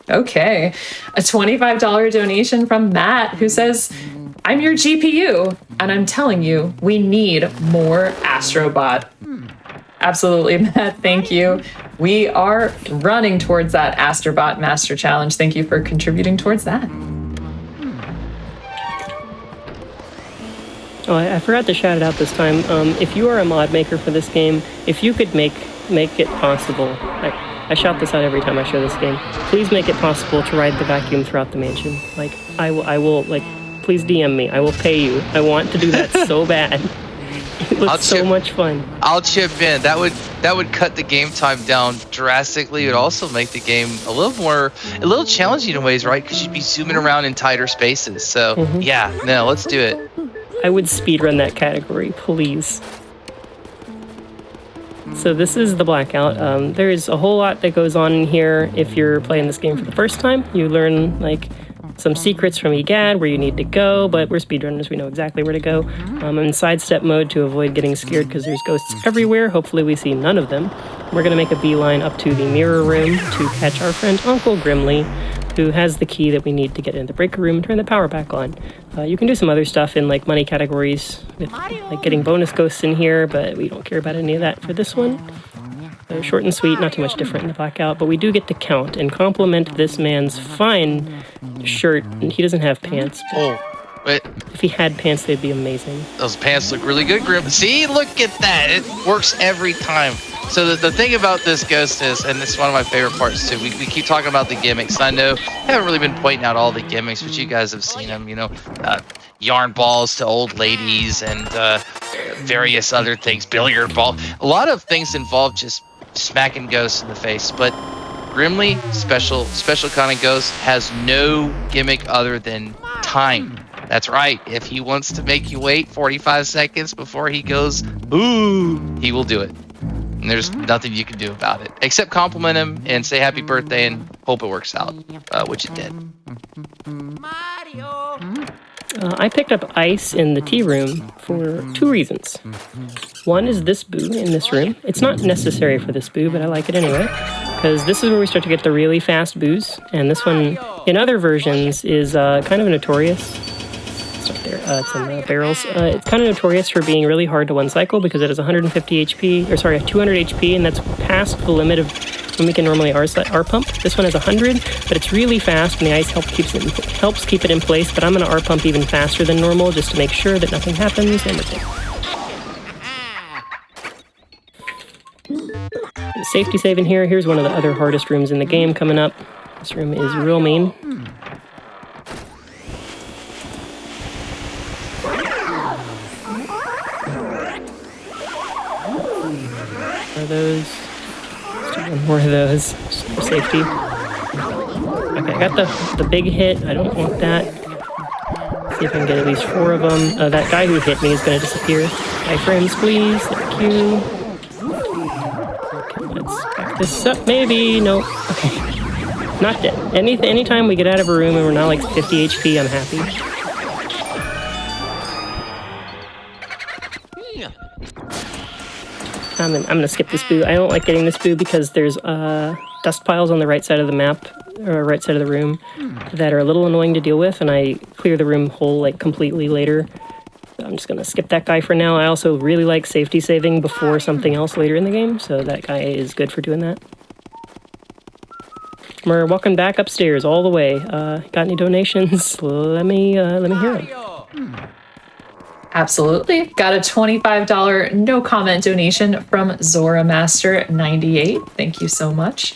Okay. A $25 donation from Matt, who says, I'm your GPU, and I'm telling you, we need more Astrobot. Absolutely, Matt. Thank you. We are running towards that Astrobot Master Challenge. Thank you for contributing towards that. Oh, I forgot to shout it out this time. If you are a mod maker for this game, if you could make it possible, I shout this out every time I show this game. Please make it possible to ride the vacuum throughout the mansion. Like, I will, like, please DM me. I will pay you. I want to do that so bad. It looks so much fun. I'll chip in. That would cut the game time down drastically. It would also make the game a little challenging in ways, right? Because you'd be zooming around in tighter spaces. So yeah, no, let's do it. I would speedrun that category, please. So this is the Blackout. There's a whole lot that goes on in here. If you're playing this game for the first time, you learn like some secrets from EGAD where you need to go, but we're speedrunners, we know exactly where to go. I'm in sidestep mode to avoid getting scared because there's ghosts everywhere. Hopefully we see none of them. We're going to make a beeline up to the mirror room to catch our friend Uncle Grimly, who has the key that we need to get into the breaker room and turn the power back on. You can do some other stuff in like money categories, with like getting bonus ghosts in here, but we don't care about any of that for this one. Short and sweet, not too much different in the Blackout, but we do get to count and compliment this man's fine shirt. He doesn't have pants. Oh, wait. If he had pants, they'd be amazing. Those pants look really good, Grim. See, look at that. It works every time. So the thing about this ghost is, and this is one of my favorite parts too, we keep talking about the gimmicks. I know I haven't really been pointing out all the gimmicks, but you guys have seen them, you know, yarn balls to old ladies and various other things, billiard ball. A lot of things involve just smacking ghosts in the face, but Grimly, special kind of ghost, has no gimmick other than time. That's right. If he wants to make you wait 45 seconds before he goes, ooh, he will do it. And there's nothing you can do about it, except compliment him and say happy birthday and hope it works out, which it did. Mario. I picked up ice in the tea room for 2 reasons. One is this boo in this room. It's not necessary for this boo, but I like it anyway, because this is where we start to get the really fast boos. And this one, in other versions, is kind of notorious. It's not there. It's in the barrels. It's kind of notorious for being really hard to one cycle because it has 150 HP, or sorry, 200 HP, and that's past the limit of when we can normally R pump. This one has 100, but it's really fast, and the ice helps keep it in place. But I'm going to R pump even faster than normal just to make sure that nothing happens. And safety save in here. Here's one of the other hardest rooms in the game coming up. This room is real mean. Are those? Let's do one more of those, just for safety. Okay, I got the big hit. I don't want that. See if I can get at least 4 of them. That guy who hit me is going to disappear. Iframes, please. Thank you. Okay, let's back this up. Maybe. No. Okay. Not dead. Anytime we get out of a room and we're not like 50 HP, I'm happy. I'm gonna skip this boo. I don't like getting this boo because there's dust piles on the right side of the map, or right side of the room, that are a little annoying to deal with, and I clear the room whole like completely later. So I'm just gonna skip that guy for now. I also really like safety saving before something else later in the game, so that guy is good for doing that. We're walking back upstairs all the way. Got any donations? Let me hear them. Absolutely. Got a $25 no comment donation from Zora Master 98. Thank you so much.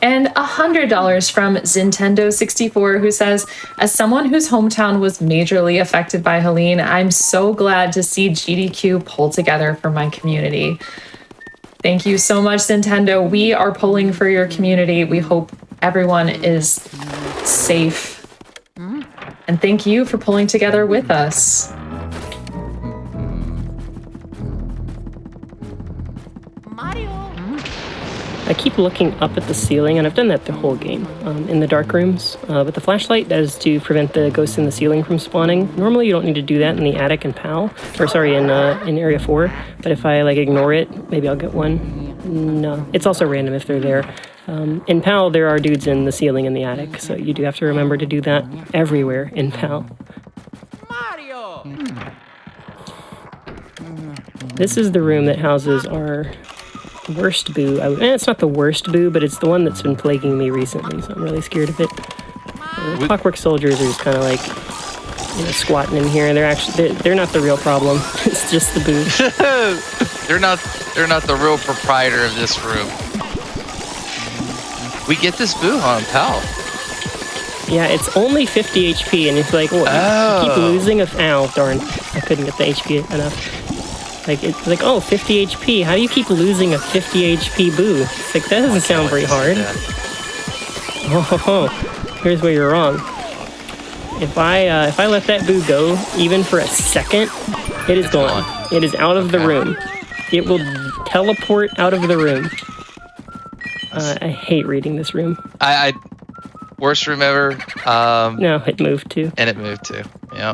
And $100 from Zintendo64, who says, as someone whose hometown was majorly affected by Helene, I'm so glad to see GDQ pull together for my community. Thank you so much, Zintendo. We are pulling for your community. We hope everyone is safe. And thank you for pulling together with us. Mario. I keep looking up at the ceiling, and I've done that the whole game, in the dark rooms. But the flashlight does to prevent the ghosts in the ceiling from spawning. Normally, you don't need to do that in the attic in PAL, in Area 4. But if I ignore it, maybe I'll get one. No, it's also random if they're there. In PAL, there are dudes in the ceiling in the attic, so you do have to remember to do that everywhere in PAL. Mario. This is the room that houses our worst boo. It's not the worst boo, but it's the one that's been plaguing me recently, so I'm really scared of it. The Clockwork Soldiers are just kind of squatting in here. They're not the real problem. It's just the boo. They're not the real proprietor of this room. We get this boo on PAL. Yeah, it's only 50 HP, and it's like, you keep losing ow, darn. I couldn't get the HP enough. It's like, 50 HP. How do you keep losing a 50 HP boo? It's like, that doesn't sound very hard. Here's where you're wrong. If I let that boo go, even for a second, it is gone. It is out of the room. It will teleport out of the room. I hate reading this room. Worst room ever. No, it moved too. And it moved too. Yeah.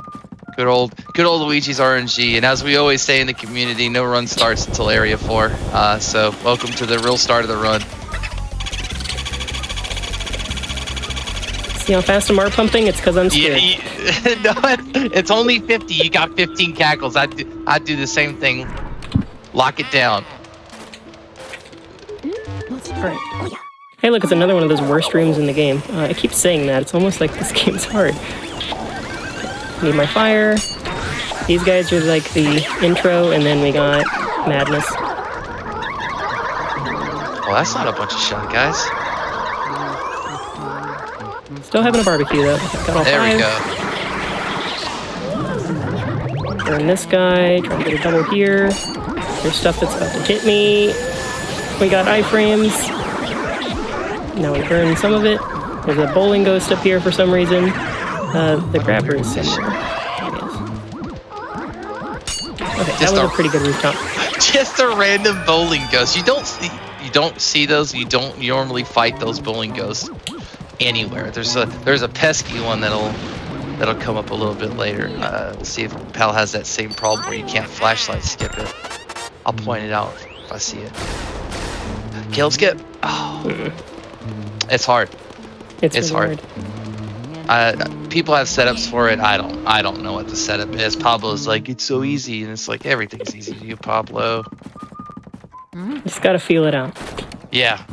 Good old Luigi's RNG. And as we always say in the community, no run starts until Area 4. So welcome to the real start of the run. See how fast I'm pumping? It's because I'm scared. No, it's only 50. You got 15 cackles. I'd do the same thing. Lock it down. Alright. Hey, look, it's another one of those worst rooms in the game. I keep saying that. It's almost like this game's hard. Need my fire. These guys are like the intro, and then we got Madness. Well, that's not a bunch of shy guys. Still having a barbecue, though. Got all There five. We go. Burn this guy. Try to get a double here. There's stuff that's about to hit me. We got iframes. Now we burn some of it. There's a bowling ghost up here for some reason. The grabber is somewhere. Okay, that was a pretty good rooftop. Just a random bowling ghost. You don't see those. You don't normally fight those bowling ghosts anywhere. There's a pesky one that'll come up a little bit later. Let's see if PAL has that same problem where you can't flashlight skip it. I'll point it out if I see it. Kill skip. Oh, it's hard. It's really hard. People have setups for it. I don't know what the setup is. Pablo's like, it's so easy, and it's like everything's easy to you, Pablo. Just gotta feel it out. Yeah.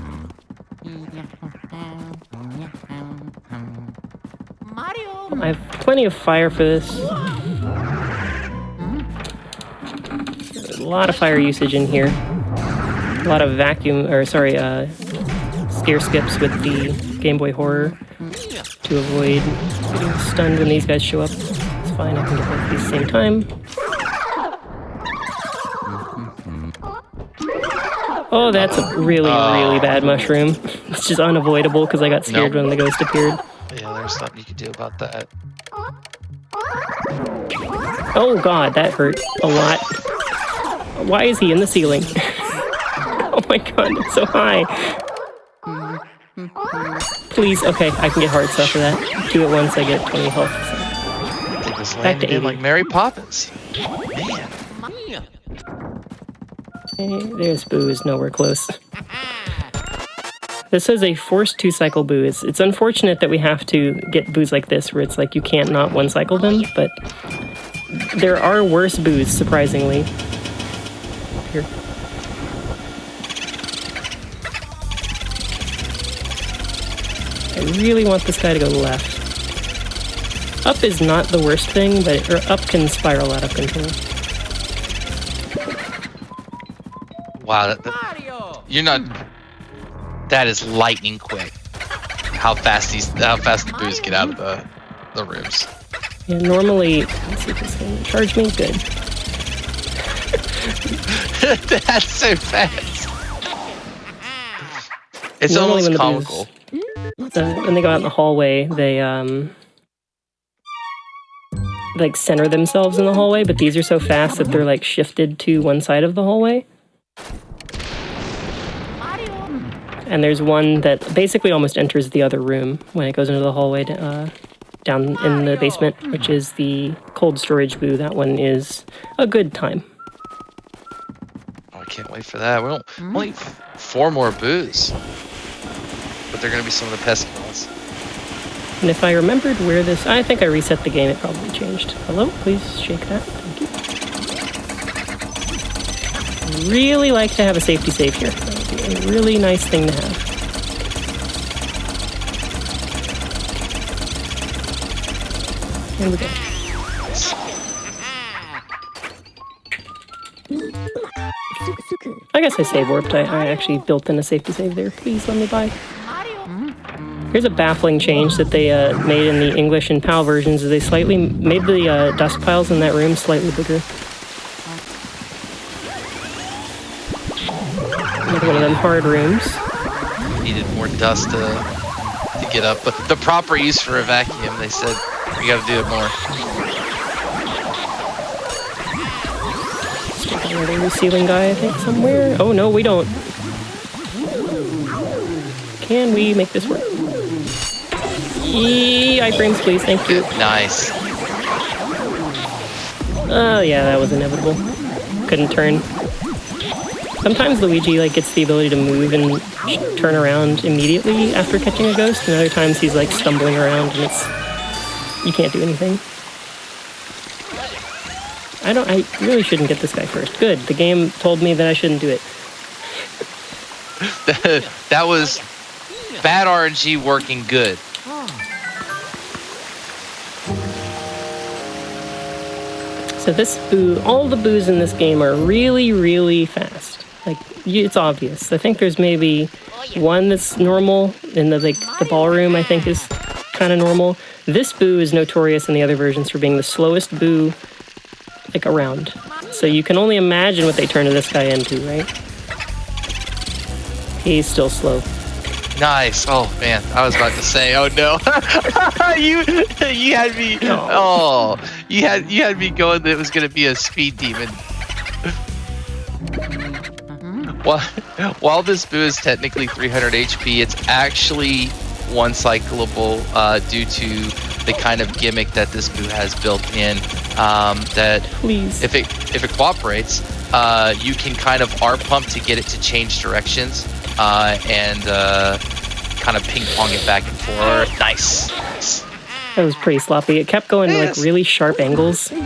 Mario. I have plenty of fire for this. A lot of fire usage in here. A lot of scare skips with the Game Boy Horror to avoid getting stunned when these guys show up. It's fine, I can get both of these at the same time. Oh, that's a really, really bad mushroom. It's just unavoidable because I got scared when the ghost appeared. Yeah, there's nothing you can do about that. Oh god, that hurt a lot. Why is he in the ceiling? Oh my god, it's so high. Please, okay, I can get hard stuff for that. 2 at once, I get 20 health. It was Back to landing in 80. like Mary Poppins. Man. Okay, there's Boo is nowhere close. This is a forced 2-cycle Boo. It's unfortunate that we have to get Boos like this, where it's like you can't not 1-cycle them, but there are worse Boos, surprisingly. Here. I really want this guy to go left. Up is not the worst thing, but up can spiral out of control. Wow, you're not. That is lightning quick. How fast the boos get out of the rooms. Yeah, normally, let's see if this thing will charge me. Good. That's so fast. It's Normally when almost the boos- comical. when they go out in the hallway, they like center themselves in the hallway, but these are so fast that they're like shifted to one side of the hallway. And there's one that basically almost enters the other room when it goes into the hallway down in the basement, which is the cold storage boo. That one is a good time. Oh, I can't wait for that. We don't only 4 more boos, but they're gonna be some of the pesky ones. And if I remembered where this, I think I reset the game. It probably changed. Hello, please shake that. Thank you. Really like to have a safety save here. That would be a really nice thing to have. Here we go. I guess I save warped. I actually built in a safety save there. Please let me by. Here's a baffling change that they made in the English and PAL versions. Is they slightly made the dust piles in that room slightly bigger. Another one of them hard rooms. Needed more dust to get up, but the proper use for a vacuum, they said we got to do it more. Another new ceiling guy, I think, somewhere. Oh no, we don't. Can we make this work? Iframes, please. Thank you. Nice. Oh yeah, that was inevitable. Couldn't turn. Sometimes Luigi like gets the ability to move and turn around immediately after catching a ghost, and other times he's like stumbling around and you can't do anything. I really shouldn't get this guy first. Good, the game told me that I shouldn't do it. That was bad RNG working good. So this boo, all the boos in this game are really, really fast. Like, it's obvious. I think there's maybe one that's normal in the ballroom, I think is kind of normal. This boo is notorious in the other versions for being the slowest boo, like, around. So you can only imagine what they turn this guy into, right? He's still slow. Nice. Oh man, I was about to say, oh no. you had me. Oh, you had me going that it was gonna be a speed demon. While this boo is technically 300 HP, it's actually one cyclable due to the kind of gimmick that this boo has built in. That Please. if it cooperates, you can kind of R pump to get it to change directions. And kind of ping pong it back and forth. Nice. That was pretty sloppy. It kept going to like really sharp angles. Could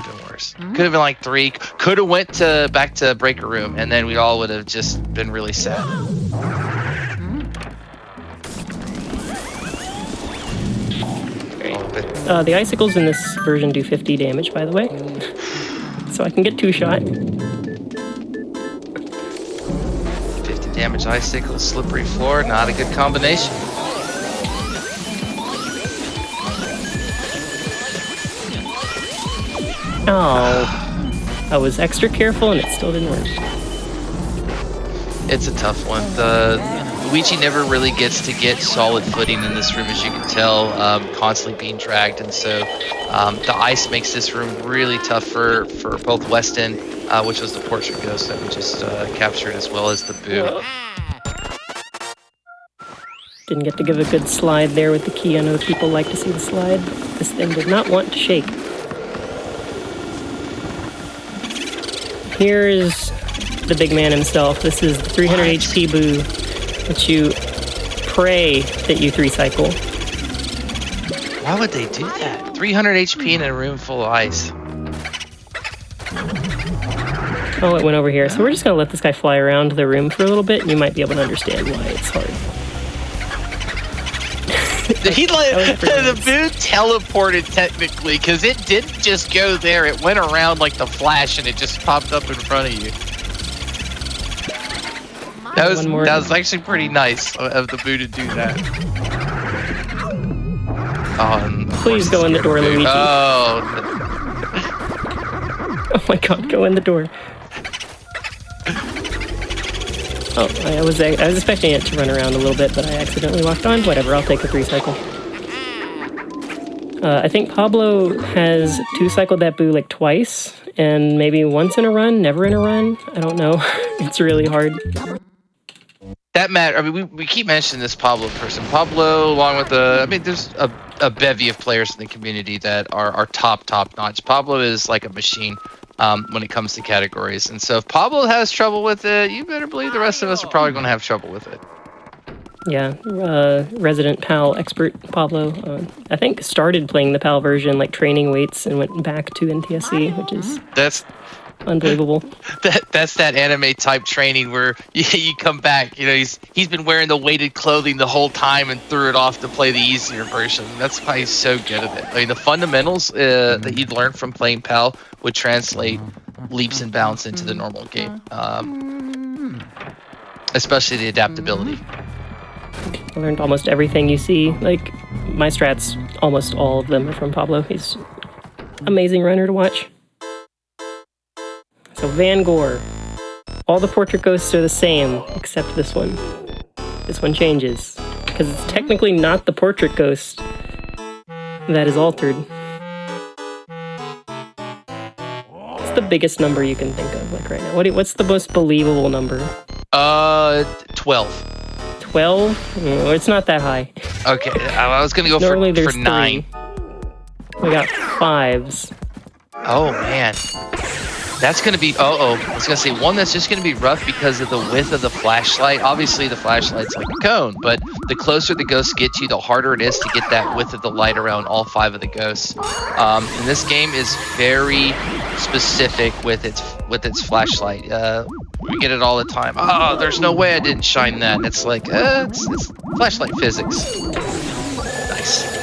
have been worse. Could have been like 3. Could have went back to breaker room, and then we all would have just been really sad. The icicles in this version do 50 damage, by the way. So I can get 2-shot. Damage icicle, slippery floor, not a good combination. Oh, I was extra careful and it still didn't work. It's a tough one. Luigi never really gets to get solid footing in this room, as you can tell, constantly being dragged, and so the ice makes this room really tough for both Weston, which was the portrait ghost that we just captured, as well as the boo. Didn't get to give a good slide there with the key. I know people like to see the slide. This thing did not want to shake. Here is the big man himself. This is the 300 HP boo that you pray that you 3-cycle. Why would they do that? 300 HP in a room full of ice. Oh, it went over here. So we're just going to let this guy fly around the room for a little bit, and you might be able to understand why it's hard. The boo teleported technically, because it didn't just go there. It went around like the Flash, and it just popped up in front of you. One more. That was actually pretty nice of the Boo to do that. Oh, and of Please course go in the door, Boo. Luigi. Oh, Oh my god, go in the door. Oh, I was expecting it to run around a little bit, but I accidentally walked on. Whatever, I'll take a 3-cycle. I think Pablo has 2-cycled that Boo like twice, and maybe once in a run, never in a run. I don't know. It's really hard. that matter. I mean, we keep mentioning this Pablo person. Pablo, along with there's a bevy of players in the community that are top notch. Pablo is like a machine when it comes to categories. And so if Pablo has trouble with it, you better believe the rest of us are probably going to have trouble with it. Yeah, resident PAL expert Pablo, I think started playing the PAL version, like training weights, and went back to NTSC, which is unbelievable. That's that anime type training where you come back. You know, he's been wearing the weighted clothing the whole time and threw it off to play the easier version. That's why he's so good at it. I mean, the fundamentals that he'd learned from playing PAL would translate leaps and bounds into the normal game, especially the adaptability. I learned almost everything you see. Like, my strats, almost all of them are from Pablo. He's an amazing runner to watch. So Van Gore. All the portrait ghosts are the same, except this one. This one changes, because it's technically not the portrait ghost that is altered. What's the biggest number you can think of, like right now? What's the most believable number? 12. 12? Oh, it's not that high. Okay, I was gonna go Normally for there's 9. 3. We got 5s. Oh man, that's gonna be. I was gonna say one that's just gonna be rough because of the width of the flashlight. Obviously, the flashlight's like a cone, but the closer the ghosts get to you, the harder it is to get that width of the light around all 5 of the ghosts. And this game is very specific with its flashlight. We get it all the time. Oh, there's no way I didn't shine that. And it's like, it's flashlight physics. Nice.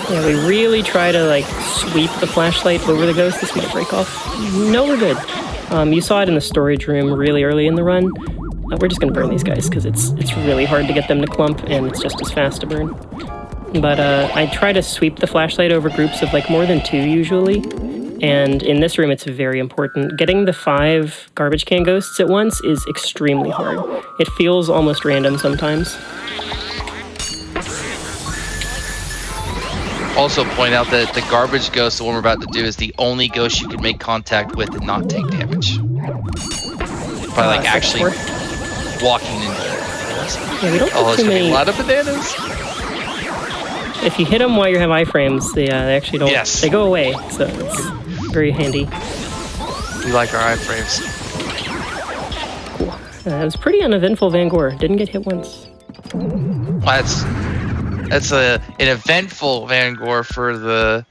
Yeah, we really try to like sweep the flashlight over the ghost. This might break off. No, we're good. You saw it in the storage room really early in the run. We're just gonna burn these guys because it's really hard to get them to clump, and it's just as fast to burn. But I try to sweep the flashlight over groups of like more than 2 usually. And in this room, it's very important. Getting the 5 garbage can ghosts at once is extremely hard. It feels almost random sometimes. Also point out that the garbage ghost, the one we're about to do, is the only ghost you can make contact with and not take damage. By like actually walking into it. Yeah, we don't have too many. A lot of bananas. If you hit them while you have iframes, they actually don't. Yes. They go away, so it's very handy. We like our iframes. Cool. It was pretty uneventful. Van Gore didn't get hit once. That's an eventful Van Gore for the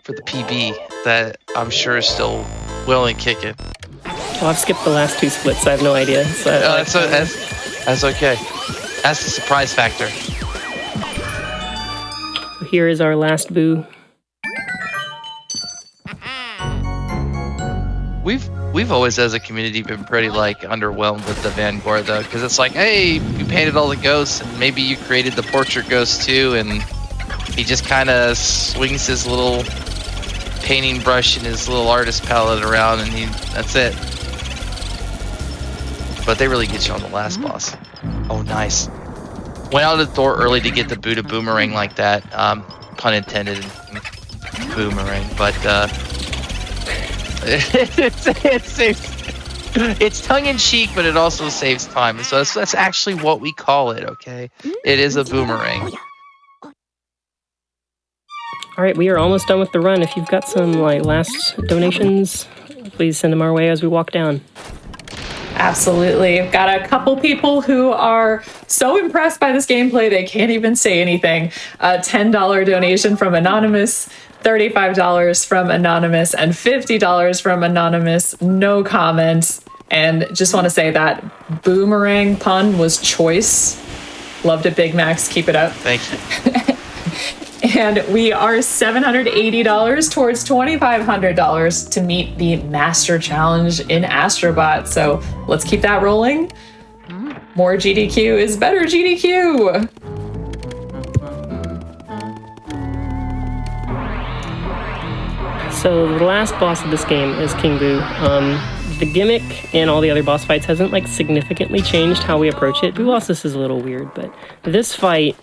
PB that I'm sure is still willing to kick it. Well, I've skipped the last 2 splits. I have no idea. So that's okay. That's the surprise factor. Here is our last Boo. We've always, as a community, been pretty like underwhelmed with the Van Gore though, because it's like, hey, you painted all the ghosts, and maybe you created the portrait ghost too, and he just kind of swings his little painting brush and his little artist palette around, and that's it. But they really get you on the last boss. Oh, nice. Went out of the door early to get the Buddha boomerang like that. Pun intended, boomerang. But it's tongue-in-cheek, but it also saves time. And so that's actually what we call it, okay? It is a boomerang. All right, we are almost done with the run. If you've got some like last donations, please send them our way as we walk down. Absolutely. I've got a couple people who are so impressed by this gameplay they can't even say anything. A $10 donation from Anonymous, $35 from Anonymous, and $50 from Anonymous. No comments. And just want to say that boomerang pun was choice. Loved it, Big Max. Keep it up. Thank you. And we are $780 towards $2,500 to meet the Master Challenge in Astrobot. So let's keep that rolling. More GDQ is better GDQ. So the last boss of this game is King Boo. The gimmick and all the other boss fights hasn't like significantly changed how we approach it. Boo Bosses is a little weird, but this fight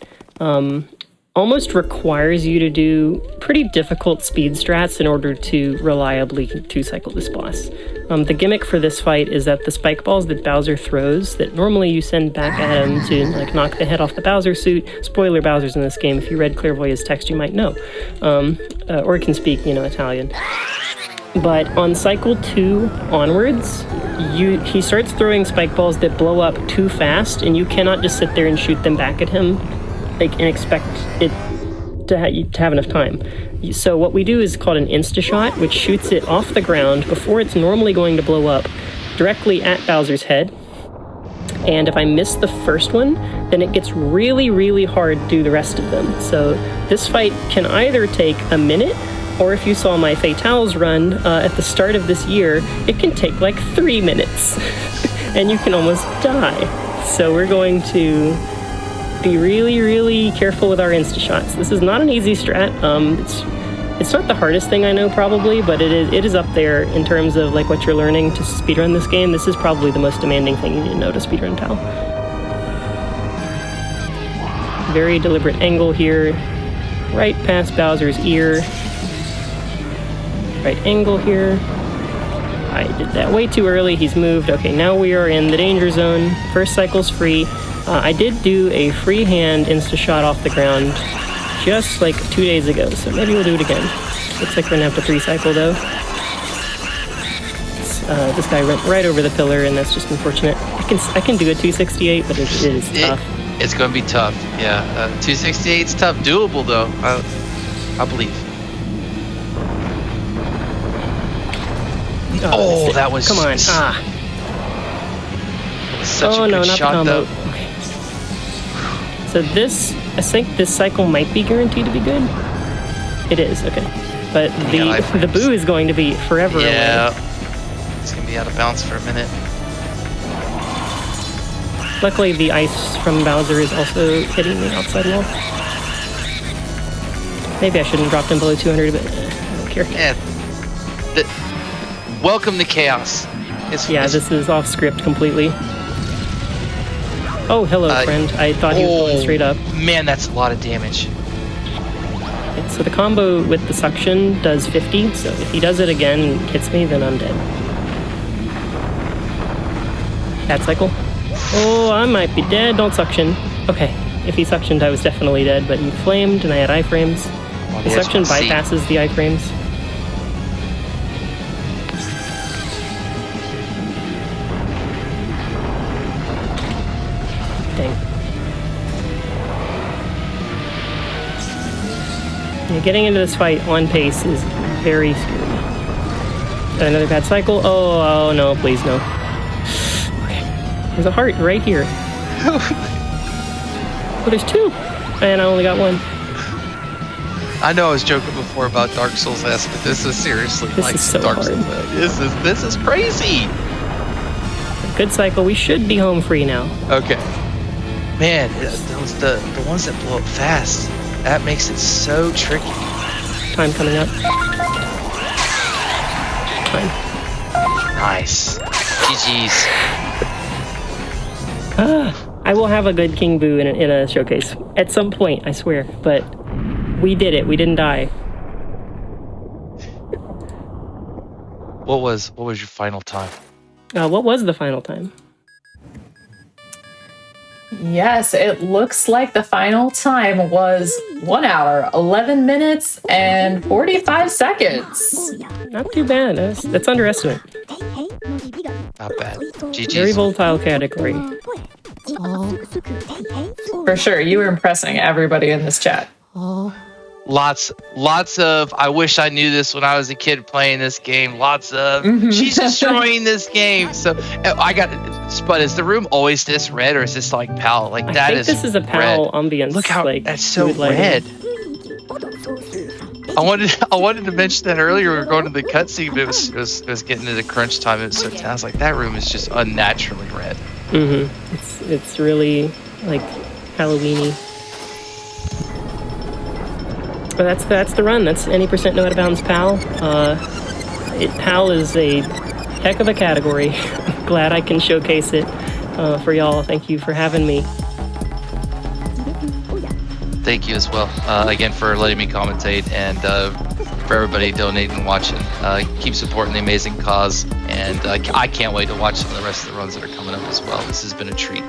almost requires you to do pretty difficult speed strats in order to reliably two-cycle this boss. The gimmick for this fight is that the spike balls that Bowser throws, that normally you send back at him to like knock the head off the Bowser suit. Spoiler, Bowser's in this game. If you read Clairvoyant's text, you might know, or can speak, Italian. But on cycle 2 onwards, he starts throwing spike balls that blow up too fast, and you cannot just sit there and shoot them back at him and expect it to have enough time. So what we do is called an insta-shot, which shoots it off the ground before it's normally going to blow up, directly at Bowser's head. And if I miss the first one, then it gets really, really hard to do the rest of them. So this fight can either take a minute, or if you saw my Fatales run at the start of this year, it can take like 3 minutes, and you can almost die. So we're going to be really, really careful with our insta-shots. This is not an easy strat. It's not the hardest thing I know probably, but it is up there in terms of like what you're learning to speedrun this game. This is probably the most demanding thing you need to know to speedrun PAL. Very deliberate angle here, right past Bowser's ear. Right angle here. I did that way too early. He's moved. Okay, now we are in the danger zone. First cycle's free. I did do a freehand insta-shot off the ground just like 2 days ago, so maybe we'll do it again. Looks like we're gonna have to 3-cycle though. This guy went right over the pillar, and that's just unfortunate. I can do a 268, but it is tough. It's gonna be tough, yeah. 268's tough, doable though. I believe. Oh, that was. Come on! Such a good shot though. Okay. So I think this cycle might be guaranteed to be good. It is, okay. But the Boo is going to be forever away. It's gonna be out of bounds for a minute. Luckily, the ice from Bowser is also hitting the outside wall. Maybe I shouldn't drop him below 200, but I don't care. Yeah. Welcome to chaos. This is off script completely. Oh, hello, friend. I thought he was going straight up. Man, that's a lot of damage. So the combo with the suction does 50, so if he does it again and hits me, then I'm dead. Bad cycle. Oh, I might be dead. Don't suction. Okay, if he suctioned, I was definitely dead, but he flamed and I had iframes. The suction bypasses the iframes. Yeah, getting into this fight on pace is very scary. Another bad cycle. Oh no, please no. Okay. There's a heart right here. Oh, there's 2. And I only got 1. I know I was joking before about Dark Souls-esque, but this is seriously this like is so Dark hard. Souls. This is crazy. Good cycle. We should be home free now. Okay. Man, the ones that blow up fast. That makes it so tricky. Time coming up. Time. Nice. GG's. I will have a good King Boo in a showcase at some point, I swear. But we did it. We didn't die. What was your final time? What was the final time? Yes, it looks like the final time was 1 hour, 11 minutes, and 45 seconds. Not too bad. That's underestimate. Not bad. GG's. Very volatile category. For sure, you were impressing everybody in this chat. Lots of, I wish I knew this when I was a kid playing this game. Lots of, she's destroying this game. So but is the room always this red, or is this like PAL? Like that is. I think this is a PAL ambience. Look how that's so red. I wanted to mention that earlier. We were going to the cutscene, but it was getting to the crunch time. It was so. I was like, that room is just unnaturally red. It's really like Halloweeny. But that's the run. That's any percent no out of bounds PAL. PAL is a heck of a category. Glad I can showcase it for y'all. Thank you for having me. Thank you as well, again, for letting me commentate, and for everybody donating and watching. Keep supporting the amazing cause, and I can't wait to watch some of the rest of the runs that are coming up as well. This has been a treat.